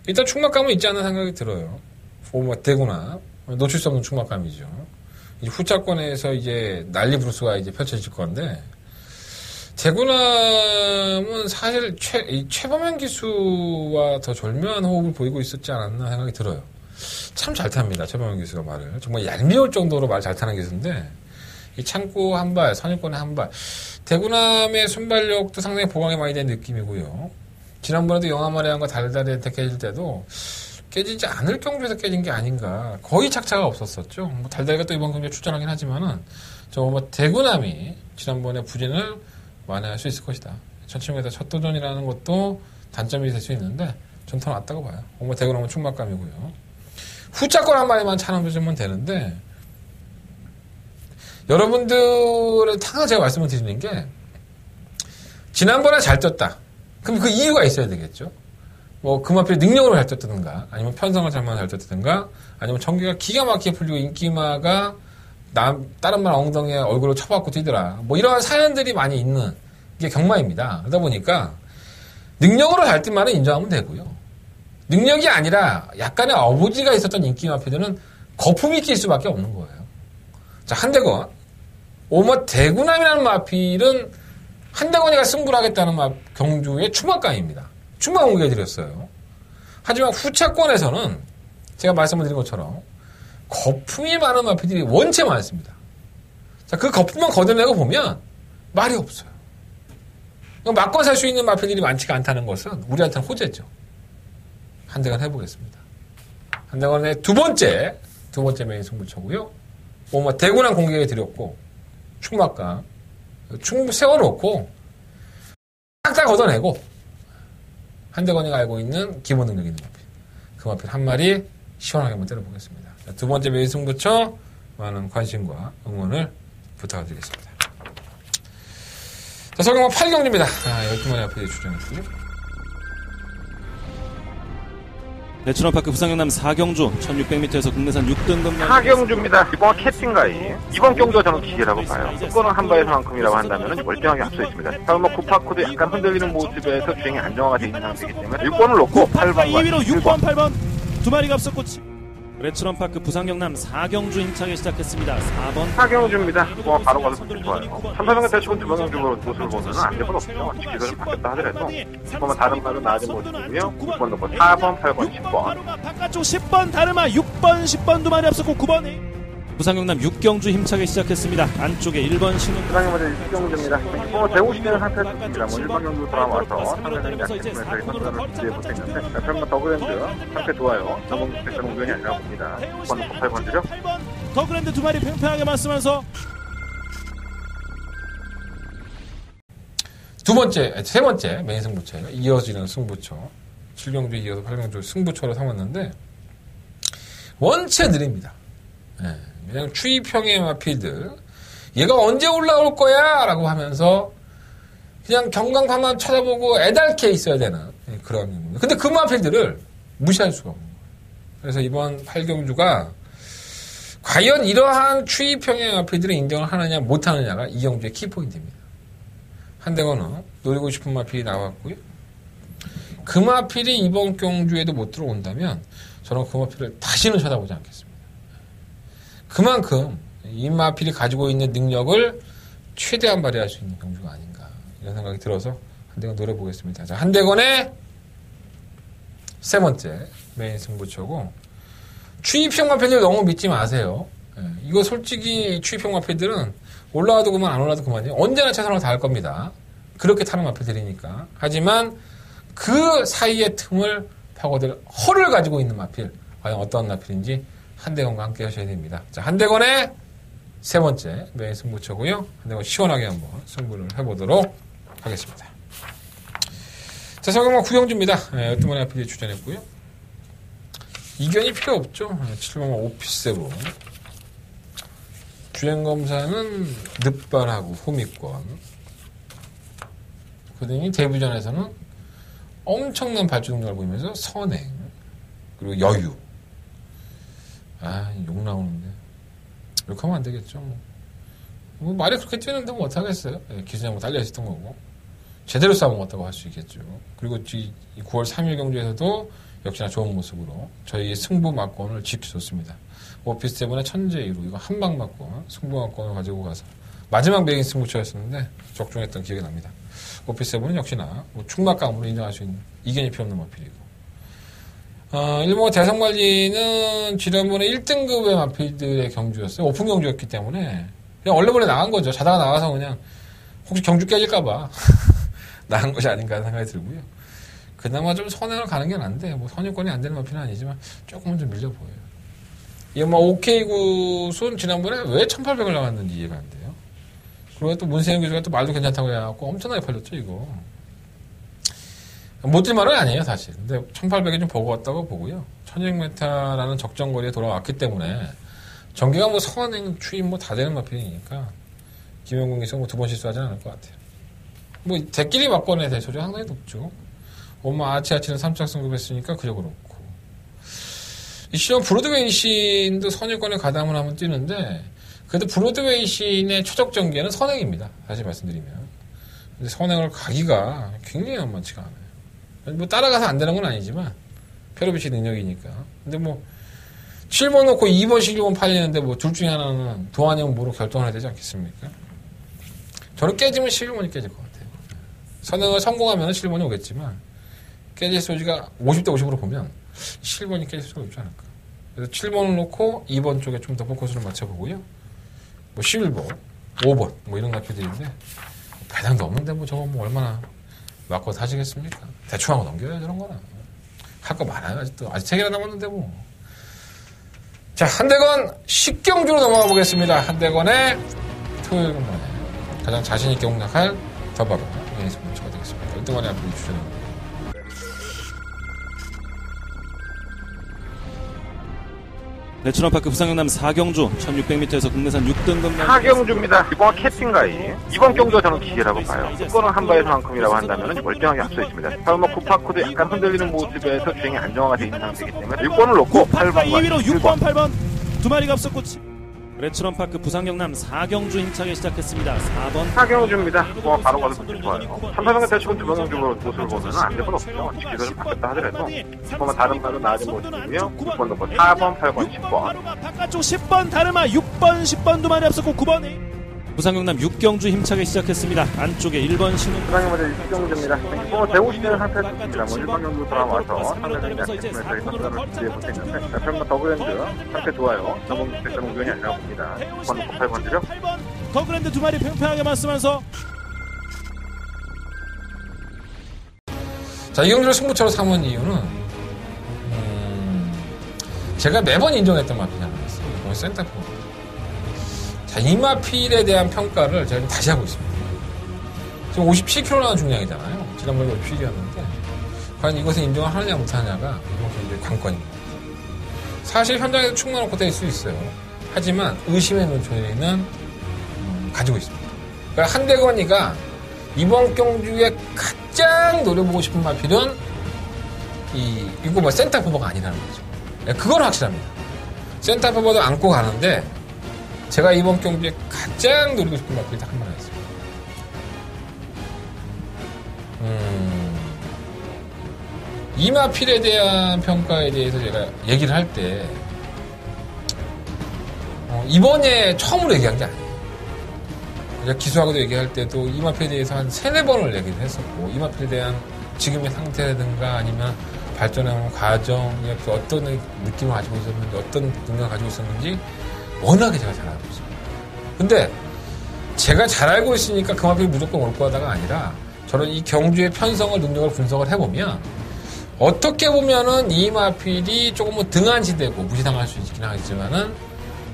일단 충막감은 있지 않은 생각이 들어요. 뭐 대구나 놓칠 수 없는 충막감이죠. 이제 후차권에서 이제 난리 브루스가 이제 펼쳐질 건데 대구남은 사실 최범현 기수와 더 절묘한 호흡을 보이고 있었지 않았나 생각이 들어요. 참 잘 탑니다. 최범현 기수가 말을. 정말 얄미울 정도로 말 잘 타는 기수인데 이 창고 한 발, 선입권의 한 발. 대구남의 순발력도 상당히 보강이 많이 된 느낌이고요. 지난번에도 영화마리안과 달달이 깨질 때도 깨지지 않을 경주에서 깨진 게 아닌가. 거의 착차가 없었었죠. 뭐 달달이가 또 이번 경주에 출전하긴 하지만은 뭐 대구남이 지난번에 부진을 완화할 수 있을 것이다. 1700m 첫 도전이라는 것도 단점이 될 수 있는데 전 더 낫다고 봐요. 뭐 대구남은 충막감이고요. 후차권 한 마리만 차놓으면 되는데 여러분들은 항상 제가 말씀을 드리는 게 지난번에 잘 떴다. 그럼 그 이유가 있어야 되겠죠. 뭐 그만큼 능력으로 잘 떴다든가 아니면 편성을 잘만 잘 떴다든가 아니면 전기가 기가 막히게 풀리고 인기마가 다른 말 엉덩이에 얼굴을 쳐박고 뛰더라. 뭐 이러한 사연들이 많이 있는 게 경마입니다. 그러다 보니까 능력으로 잘 뜬 말은 인정하면 되고요. 능력이 아니라 약간의 어부지가 있었던 인기마피들은 거품이 낄 수밖에 없는 거예요. 자, 한대건. 오마 대구남이라는 마필은 한대건이가 승부를 하겠다는 경주의 충막감입니다. 충막 공개해드렸어요. 하지만 후차권에서는 제가 말씀을 드린 것처럼 거품이 많은 마필들이 원체 많습니다. 자, 그 거품만 걷어내고 보면 말이 없어요. 맞고 살 수 있는 마필들이 많지가 않다는 것은 우리한테는 호재죠. 한대건 해보겠습니다. 한대건의 두 번째 메인 승부처고요. 뭐 대구남 공개해드렸고 충막감 세워놓고 딱 걷어내고 한대건이가 알고 있는 기본 능력 있는 마필. 그 마필 한 마리 시원하게 한번 때려보겠습니다. 자, 두 번째 메인 승부처 많은 관심과 응원을 부탁드리겠습니다. 자, 서경마 8경주입니다. 12마리 앞에 주장했고요. 내추럴파크 부산경남 4경주 1600m에서 국내산 6등급 4경주입니다. 이번 캐팅가이. 이번 경주가 저는 기회라고 봐요. 조건은 한 바에서만큼이라고 한다면 멀쩡하게 앞서 있습니다. 다음 뭐 구파코도 약간 흔들리는 모습에서 주행이 안정화가 되어 있는 상태이기 때문에 6번을 놓고 8번과 2위로 6번, 8번 두 마리가 앞섰고 레츠런파크 부산경남 4경주 힘차게 시작했습니다. 4번 4경주입니다. 뭐 바로 가서 좋아요. 3,400m 대충 두 경주로 모습을 보면 안 될 건 없죠. 지기가 좀 바뀌었다 하더라도 뭐 다른 말은 나아진 모습이고요. 6번 놓고 4번, 8번, 10번. 바깥쪽 10번 다르마 6번, 10번 두 마리 앞섰고 9번이 부상경남 6경주 힘차게 시작했습니다. 안쪽에 1번 신흥 부상의 먼저 이경주입니다. 재고 시대는 상태였습니다. 1번 경주 돌아와서 상대적인 약팀에서 선수를 준비해 못했는데 평균 더그랜드 상태 좋아요. 저번 때는 우연이 아니라고 봅니다. 6번 놓고 8번 드려. 8번 더그랜드 두 마리 팽팽하게 맞으면서 세 번째 메인 승부처예요. 이어지는 승부처. 7경주 이어서 8경주 승부처로 삼았는데 원체 느립니다. 예, 그냥 추위평의 마필드 얘가 언제 올라올 거야 라고 하면서 그냥 경강판만 쳐다보고 애달게 있어야 되는 그런 겁니다. 근데 그 마필드를 무시할 수가 없는 거예요. 그래서 이번 8경주가 과연 이러한 추위평의 마필드를 인정을 하느냐 못하느냐가 이 경주의 키포인트입니다. 한대건은 노리고 싶은 마필이 나왔고요. 그 마필이 이번 경주에도 못 들어온다면 저는 그 마필을 다시는 쳐다보지 않겠습니다. 그만큼 이 마필이 가지고 있는 능력을 최대한 발휘할 수 있는 경주가 아닌가 이런 생각이 들어서 한대건 노려보겠습니다. 자, 한대건의 세 번째 메인 승부처고 추위평 마필들 너무 믿지 마세요. 이거 솔직히 추위평 마필들은 올라와도 그만 안 올라와도 그만이에요. 언제나 최선을 다할 겁니다. 그렇게 타는 마필들이니까. 하지만 그 사이의 틈을 파고들 허를 가지고 있는 마필 과연 어떤 마필인지 한대건과 함께 하셔야 됩니다. 자, 한대건의 세 번째 메인 승부처고요. 한대건 시원하게 한번 승부를 해보도록 하겠습니다. 자, 성경만 9경주입니다. 12번의 마필이 출전했고요. 이견이 필요 없죠. 7번만 오피스로 주행검사는 늑발하고 호미권. 그러니 데뷔전에서는 엄청난 발주 능력을 보이면서 선행 그리고 여유. 욕 나오는데 욕하면 안 되겠죠. 뭐 말이 그렇게 뛰는데 뭐 어떡하겠어요. 기술이 뭐 달려있었던 거고 제대로 싸먹었다고 할 수 있겠죠. 그리고 9월 3일 경주에서도 역시나 좋은 모습으로 저희의 승부 막권을 지켜줬습니다. 오피스 7의 천재 2루 이거 한방 막권 승부 막권을 가지고 가서 마지막 메인 승부처였었는데 적중했던 기억이 납니다. 오피스 7은 역시나 뭐 충막감으로 인정할 수 있는 이견이 필요 없는 마필이고 일본 대성관리는 지난번에 1등급의 마필들의 경주였어요. 오픈 경주였기 때문에 그냥 원래번에 나간 거죠. 자다가 나가서 그냥 혹시 경주 깨질까봐 나간 것이 아닌가 하는 생각이 들고요. 그나마 좀 선행을 가는 게 난데 뭐 선유권이 안 되는 마필은 아니지만 조금은 좀 밀려 보여요. 이거 뭐 OK 굿은 지난번에 왜 1800을 나갔는지 이해가 안 돼요. 그리고 또 문세영 교수가 또 말도 괜찮다고 해갖고 엄청나게 팔렸죠 이거. 못 뛸 말은 아니에요 사실. 근데 1800이 좀 버거웠다고 보고요. 1600m라는 적정거리에 돌아왔기 때문에 전개가 뭐 선행, 추임 뭐 다 되는 마필이니까 김영국 기수 뭐 두 번 실수하지는 않을 것 같아요. 뭐 대끼리 막권에 대해 소리가 상당히 높죠. 엄마 아치아치는 3차 승급했으니까 그저 그렇고 이 시험 브로드웨이 신도 선유권에 가담을 하면 뛰는데 그래도 브로드웨이 신의 최적 전개는 선행입니다. 다시 말씀드리면 근데 선행을 가기가 굉장히 만만치가 않아요. 뭐 따라가서 안 되는 건 아니지만 페로비치 능력이니까 근데 뭐 7번 놓고 2번 11번 팔리는데 뭐 둘 중에 하나는 도안형 뭐로 결정을 해야 되지 않겠습니까? 저는 깨지면 11번이 깨질 것 같아요. 선행을 성공하면 7번이 오겠지만 깨질 소지가 50대 50으로 보면 7번이 깨질 수가 없지 않을까. 그래서 7번을 놓고 2번 쪽에 좀 더 포커스를 맞춰보고요. 뭐 11번, 5번 뭐 이런 마필들인데 배당도 없는데 뭐 저거 뭐 얼마나 맞고 사시겠습니까? 대충 하고 넘겨야 저런 거나. 할 거 많아요. 아직도. 아직 3개나 남았는데 뭐. 자, 한대건 10경주로 넘어가 보겠습니다. 한대건의 토요일 근무에 가장 자신있게 공략할 더바로 메인 승부처가 되겠습니다. 1등만에 앞으로 주셔는 대천원파크 부상경남 4경주 1600m에서 국내산 6등급 4경주입니다. 이번 캐팅가이 이번 경주가 저는 기계라고 봐요. 이거는 한바에서만큼이라고 한다면 멀쩡하게 앞서 있습니다. 설마 쿠파코도 약간 흔들리는 모습에서 주행이 안정화가 되어 있는 상태이기 때문에 6번을 놓고 8번과 2위로 1번 6번 8번 두 마리가 앞섰고 레츠런파크 부상경남 4경주 힘차게 시작했습니다. 4번 4경주입니다. 바로 가서 좋게 좋아요. 3,400m 치고 2번 경주로 모습을 보면 안 될 건 없죠. 지키서를 바꿨다 하더라도 보면 다른 말은 나아진 모습이고요. 6번 놓고 4번, 8번, 10번 바깥쪽 10번 다르마 6번 10번 두 마리 앞섰고 9번이 부산 경남 6경주 힘차게 시작했습니다. 안쪽에 1번 신흥 부산이 먼저 유경주입니다. 대우시대를 상태했습니다. 일반경도 돌아와서 상대적인 약점에서 선수를 준비해 볼 텐데 평균 더그랜드 상태 좋아요. 전북 우연이 아니라고 봅니다. 6번 8번지죠? 8번 더그랜드 두 마리 팽팽하게 맞서면서 자, 이경주를 승부처로 삼은 이유는 제가 매번 인정했던 마필이 하나 있어요. 이건 센터포. 자, 이 마필에 대한 평가를 제가 다시 하고 있습니다. 지금 57kg 나온 중량이잖아요. 지난번에 57이었는데 과연 이것을 인정을 하느냐 못하느냐가 이번 경기의 관건입니다. 사실 현장에서 충만 놓고 될 수 있어요. 하지만 의심의 눈초리는 가지고 있습니다. 그러니까 한대건이가 이번 경주에 가장 노려보고 싶은 마필은 이거 뭐 센터포버가 아니라는 거죠. 그건 확실합니다. 센터포버도 안고 가는데 제가 이번 경기에 가장 노리고 싶은 마필이 딱 한 번 했습니다. 이 마필에 대한 평가에 대해서 제가 얘기를 할 때 이번에 처음으로 얘기한 게 아니에요. 제가 기수하고도 얘기할 때도 이 마필에 대해서 한 3-4번을 얘기를 했었고 이 마필에 대한 지금의 상태라든가 아니면 발전하는 과정에 어떤 느낌을 가지고 있었는지 어떤 능력을 가지고 있었는지 워낙에 제가 잘 알고 있습니다. 근데 제가 잘 알고 있으니까 그 마필이 무조건 올 거다가 아니라 저는 이 경주의 편성을 능력을 분석을 해보면 어떻게 보면은 이 마필이 조금 뭐 등한시되고 무시당할 수 있긴 하겠지만은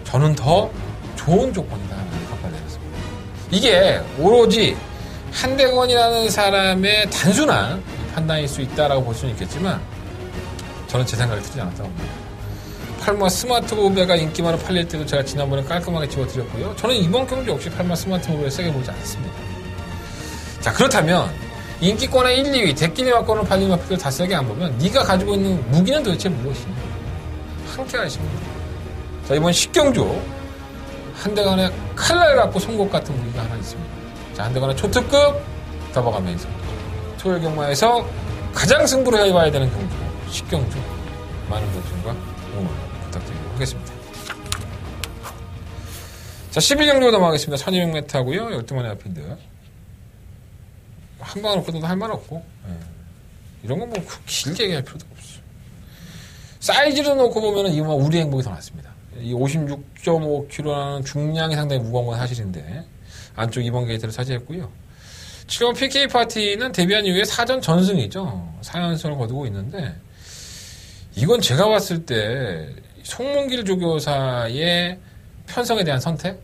저는 더 좋은 조건이다라는 평가를 내렸습니다. 이게 오로지 한대건이라는 사람의 단순한 판단일 수 있다라고 볼 수는 있겠지만 저는 제 생각이 틀리지 않았다고 봅니다. 팔마 스마트 보배가 인기만으로 팔릴 때도 제가 지난번에 깔끔하게 집어드렸고요. 저는 이번 경주 역시 팔마 스마트 보배를 세게 보지 않았습니다. 자, 그렇다면 인기권의 1, 2위 대끼리마권을 팔린 마필을 다 세게 안 보면 네가 가지고 있는 무기는 도대체 무엇이냐? 함께 하십니다. 자, 이번 10경주 한대간의 칼날 갖고 송곳 같은 무기가 하나 있습니다. 자, 한대간의 초특급 더버가면서 토요일 경마에서 가장 승부를 해봐야 되는 경주 10경주 많은 관심과 응원 부탁드리도록 하겠습니다. 자, 11경주로 넘어가겠습니다. 1200m고요. 12만의 앞인데 한 방으로 끊어도 할 말 없고 이런 건 뭐 길게 얘기할 필요도 없어요. 사이즈로 놓고 보면은 이거 우리 행복이 더 낫습니다. 이 56.5kg라는 중량이 상당히 무거운 건 사실인데 안쪽 2번 게이트를 차지했고요. 7번 PK 파티는 데뷔한 이후에 4전 전승이죠. 4연승을 거두고 있는데 이건 제가 봤을 때 송문길 조교사의 편성에 대한 선택?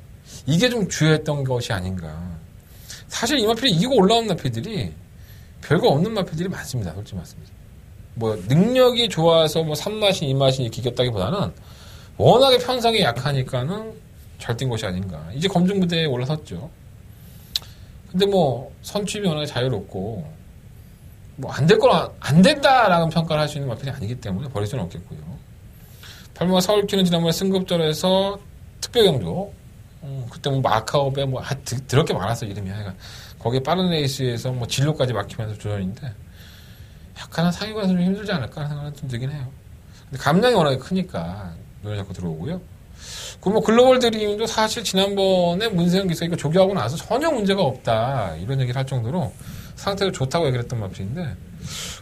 이게 좀 주요했던 것이 아닌가. 사실 이 마필이 이기고 올라온 마필들이 별거 없는 마필들이 많습니다. 솔직히 말씀드립니다. 뭐 능력이 좋아서 뭐 3마신, 2마신이 이렇게 이겼다기보다는 워낙에 편성이 약하니까는 잘 뛴 것이 아닌가. 이제 검증부대에 올라섰죠. 근데 뭐 선취비 워낙에 자유롭고 뭐 안 될 건 안 된다라는 평가를 할 수 있는 마필이 아니기 때문에 버릴 수는 없겠고요. 8번 서울키는 지난번에 승급전에서 특별경주 그때 뭐 마카오베 뭐 더럽게 많았어 이름이. 하여간 거기에 빠른 레이스에서 뭐 진로까지 막히면서 조전인데 약간 상위권에서 좀 힘들지 않을까 하는 생각은 좀 들긴 해요. 근데 감량이 워낙에 크니까 눈에 자꾸 들어오고요. 그리고 뭐 글로벌 드림도 사실 지난번에 문세영 기사 이거 조교하고 나서 전혀 문제가 없다 이런 얘기를 할 정도로 상태가 좋다고 얘기를 했던 마필인데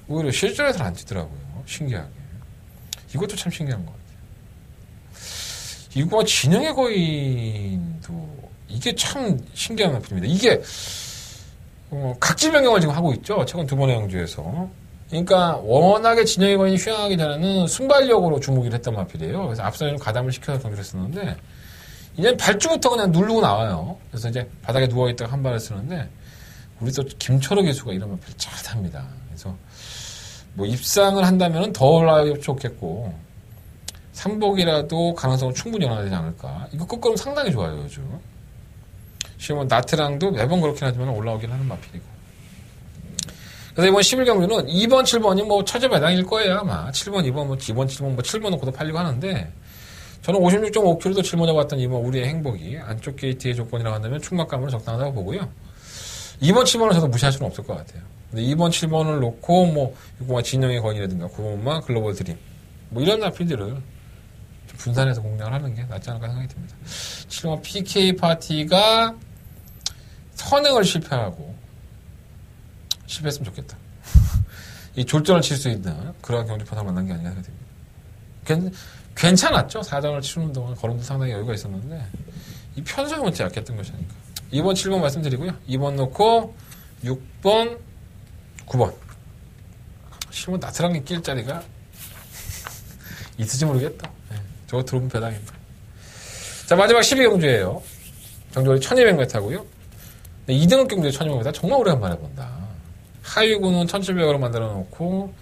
오히려 실전에서는 안 뛰더라고요. 신기하게. 이것도 참 신기한 것 같아요. 이거 진영의 거인도 이게 참 신기한 마필입니다. 이게 각질 변경을 지금 하고 있죠. 최근 2번의 경주에서. 그러니까 워낙에 진영의 거인이 휘황하기 전에는 순발력으로 주무기를 했던 마필이에요. 그래서 앞선에 좀 가담을 시켜서 경주를 했었는데 이제 발주부터 그냥 누르고 나와요. 그래서 이제 바닥에 누워있다가 한 발을 쓰는데 우리 또 김철호 기수가 이런 마필 잘합니다. 그래서 뭐 입상을 한다면 더 올라가기 좋겠고 3복이라도 가능성은 충분히 연화되지 않을까. 이거 끝걸음 상당히 좋아요, 요즘. 지금 나트랑도 매번 그렇긴 하지만 올라오긴 하는 마필이고. 그래서 이번 11경주는 2번, 7번이 뭐 처제배당일 거예요, 아마. 7번, 2번, 뭐 2번, 7번, 뭐 7번 놓고도 팔리고 하는데 저는 56.5kg도 7번 잡았던 이번 우리의 행복이 안쪽 게이트의 조건이라고 한다면 충막감으로 적당하다고 보고요. 2번, 7번은 저도 무시할 수는 없을 것 같아요. 근데 2번, 7번을 놓고 뭐 6번만 진영의 건이라든가 9번만 글로벌 드림 뭐 이런 나필들을 분산해서 공략을 하는 게 낫지 않을까 생각이 듭니다. 7번 PK 파티가 선행을 실패했으면 좋겠다. 이 졸전을 칠 수 있는 그러한 경주파상을 만난 게 아닌가 생각됩니다. 괜찮았죠. 4장을 치르는 동안 걸음도 상당히 여유가 있었는데 이 편성이 문제 약했던 것이 아닐까. 2번, 7번 말씀드리고요. 2번 놓고 6번, 9번. 실은 나트랑이 낄 자리가 있을지 모르겠다. 네, 저거 들어오면 배당입니다. 자, 마지막 12경주예요. 정조리 1200m고요. 2등급 경주에 1200m 정말 오래간만에 본다. 하위군은 1700으로 만들어 놓고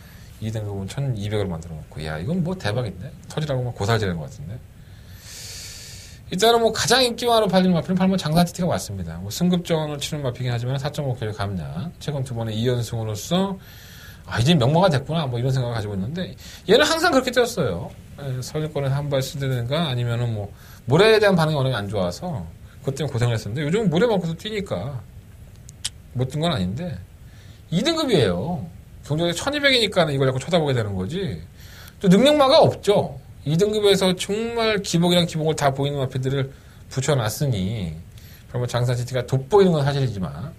2등급은 1200으로 만들어 놓고 야 이건 뭐 대박인데? 터지라고 막 고사지는 것 같은데. 일단은 뭐 가장 인기만으로 팔리는 마피는 8번 장산티티가 맞습니다. 뭐 승급전을 치는 마피긴 하지만 4.5kg 감량. 최근 2번의 2연승으로서 이제 명마가 됐구나 뭐 이런 생각을 가지고 있는데 얘는 항상 그렇게 뛰었어요. 선입권에 한 발 쓰든가 아니면은 뭐 모래에 대한 반응이 워낙 안 좋아서 그것 때문에 고생을 했었는데 요즘은 모래 먹고서 뛰니까 못 뛴 건 아닌데 2등급이에요. 경주에 1200이니까 이걸 자꾸 쳐다보게 되는 거지. 또 능력마가 없죠. 2등급에서 정말 기복이랑 기복을 다 보이는 마피들을 붙여놨으니 그러면 장산시티가 돋보이는 건 사실이지만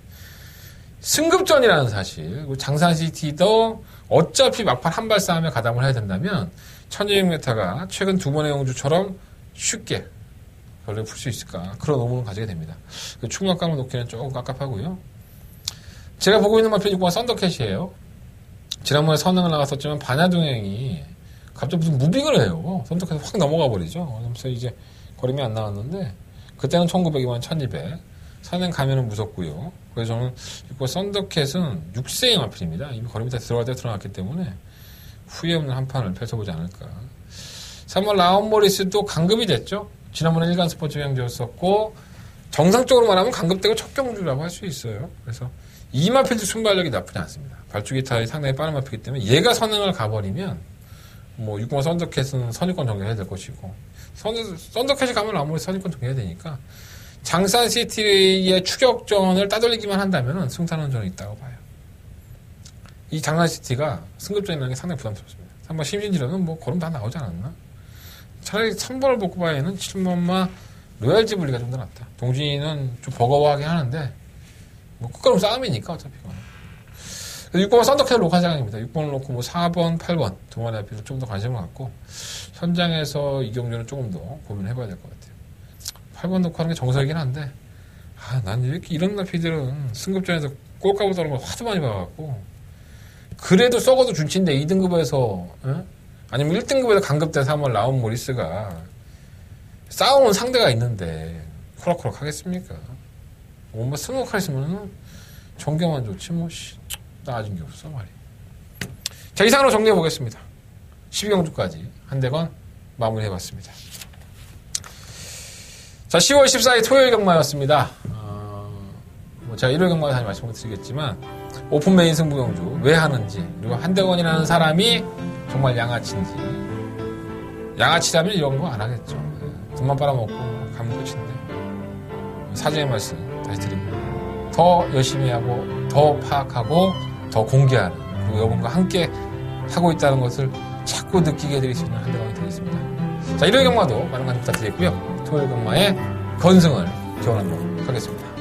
승급전이라는 사실 장산시티도 어차피 막판 한 발 싸움에 가담을 해야 된다면 1200m가 최근 2번의 경주처럼 쉽게 별로 풀 수 있을까 그런 의문을 가지게 됩니다. 충격감을 놓기는 조금 깝깝하고요. 제가 보고 있는 마피 6번 썬더캣이에요. 지난번에 선행을 나갔었지만 반야동행이 갑자기 무슨 무빙을 해요. 썬더캣이 확 넘어가 버리죠. 그래서 이제 거림이 안 나왔는데 그때는 1900이면 1200 선행 가면은 무섭고요. 그래서 저는 6번 썬더캣은 6세의 마필입니다. 이미 거림이 다 들어갈 때 들어갔기 때문에 후회 없는 한 판을 펼쳐보지 않을까. 3번 라운모리스도 강급이 됐죠. 지난번에 일간 스포츠 경주였었고 정상적으로 말하면 강급되고 첫 경주라고 할 수 있어요. 그래서 이 마필도 순발력이 나쁘지 않습니다. 발주기 타입이 상당히 빠른 마필이기 때문에 얘가 선행을 가버리면 뭐 6번 썬더캣은 선입권 정리해야 될 것이고 썬더캣이 가면 아무리 선입권 정리해야 되니까 장산시티의 추격전을 따돌리기만 한다면 승산은 저는 있다고 봐요. 이 장산시티가 승급전이라는 게 상당히 부담스럽습니다. 3번 심신지로는 뭐 걸음 다 나오지 않았나? 차라리 3번을 뽑고 봐야는 7번마 로얄지 분리가 좀 더 낫다. 동진이는 좀 버거워하긴 하는데 뭐 끝걸음 싸움이니까 어차피 6번 썬더캣 로컬 장입니다. 6번을 놓고 뭐 4번, 8번 두 마리 앞에서 좀 더 관심을 갖고 현장에서 이 경주는 조금 더 고민을 해봐야 될 것 같아요. 8번 놓고 하는 게 정석이긴 한데 난 이렇게 이런 나피들은 승급전에서 꼴까고 떠는 걸 하도 많이 봐갖고 그래도 썩어도 준치인데 2등급에서 아니면 1등급에서 강급돼서 한번 라운 모리스가 싸우는 상대가 있는데 코락코락 하겠습니까? 뭔가 승복할 있으면 정경만 좋지 뭐 나아진 게 없어 말이야. 자, 이상으로 정리해 보겠습니다. 12경주까지 한 대건 마무리해봤습니다. 자, 10월 14일 토요일 경마였습니다. 뭐 제가 일요일 경마에 다시 말씀을 드리겠지만 오픈 메인 승부 경주 왜 하는지 그리고 한대건이라는 사람이 정말 양아치인지 양아치라면 이런 거 안 하겠죠. 돈만 빨아먹고 가면 끝인데 사죄의 말씀 다시 드립니다. 더 열심히 하고 더 파악하고 더 공개하는 그리고 여러분과 함께 하고 있다는 것을 자꾸 느끼게 해드릴 수 있는 한대건이 되겠습니다. 자, 일요일 경마도 많은 관심 부탁드리고요. 토요일 경마의 건승을 기원하도록 하겠습니다.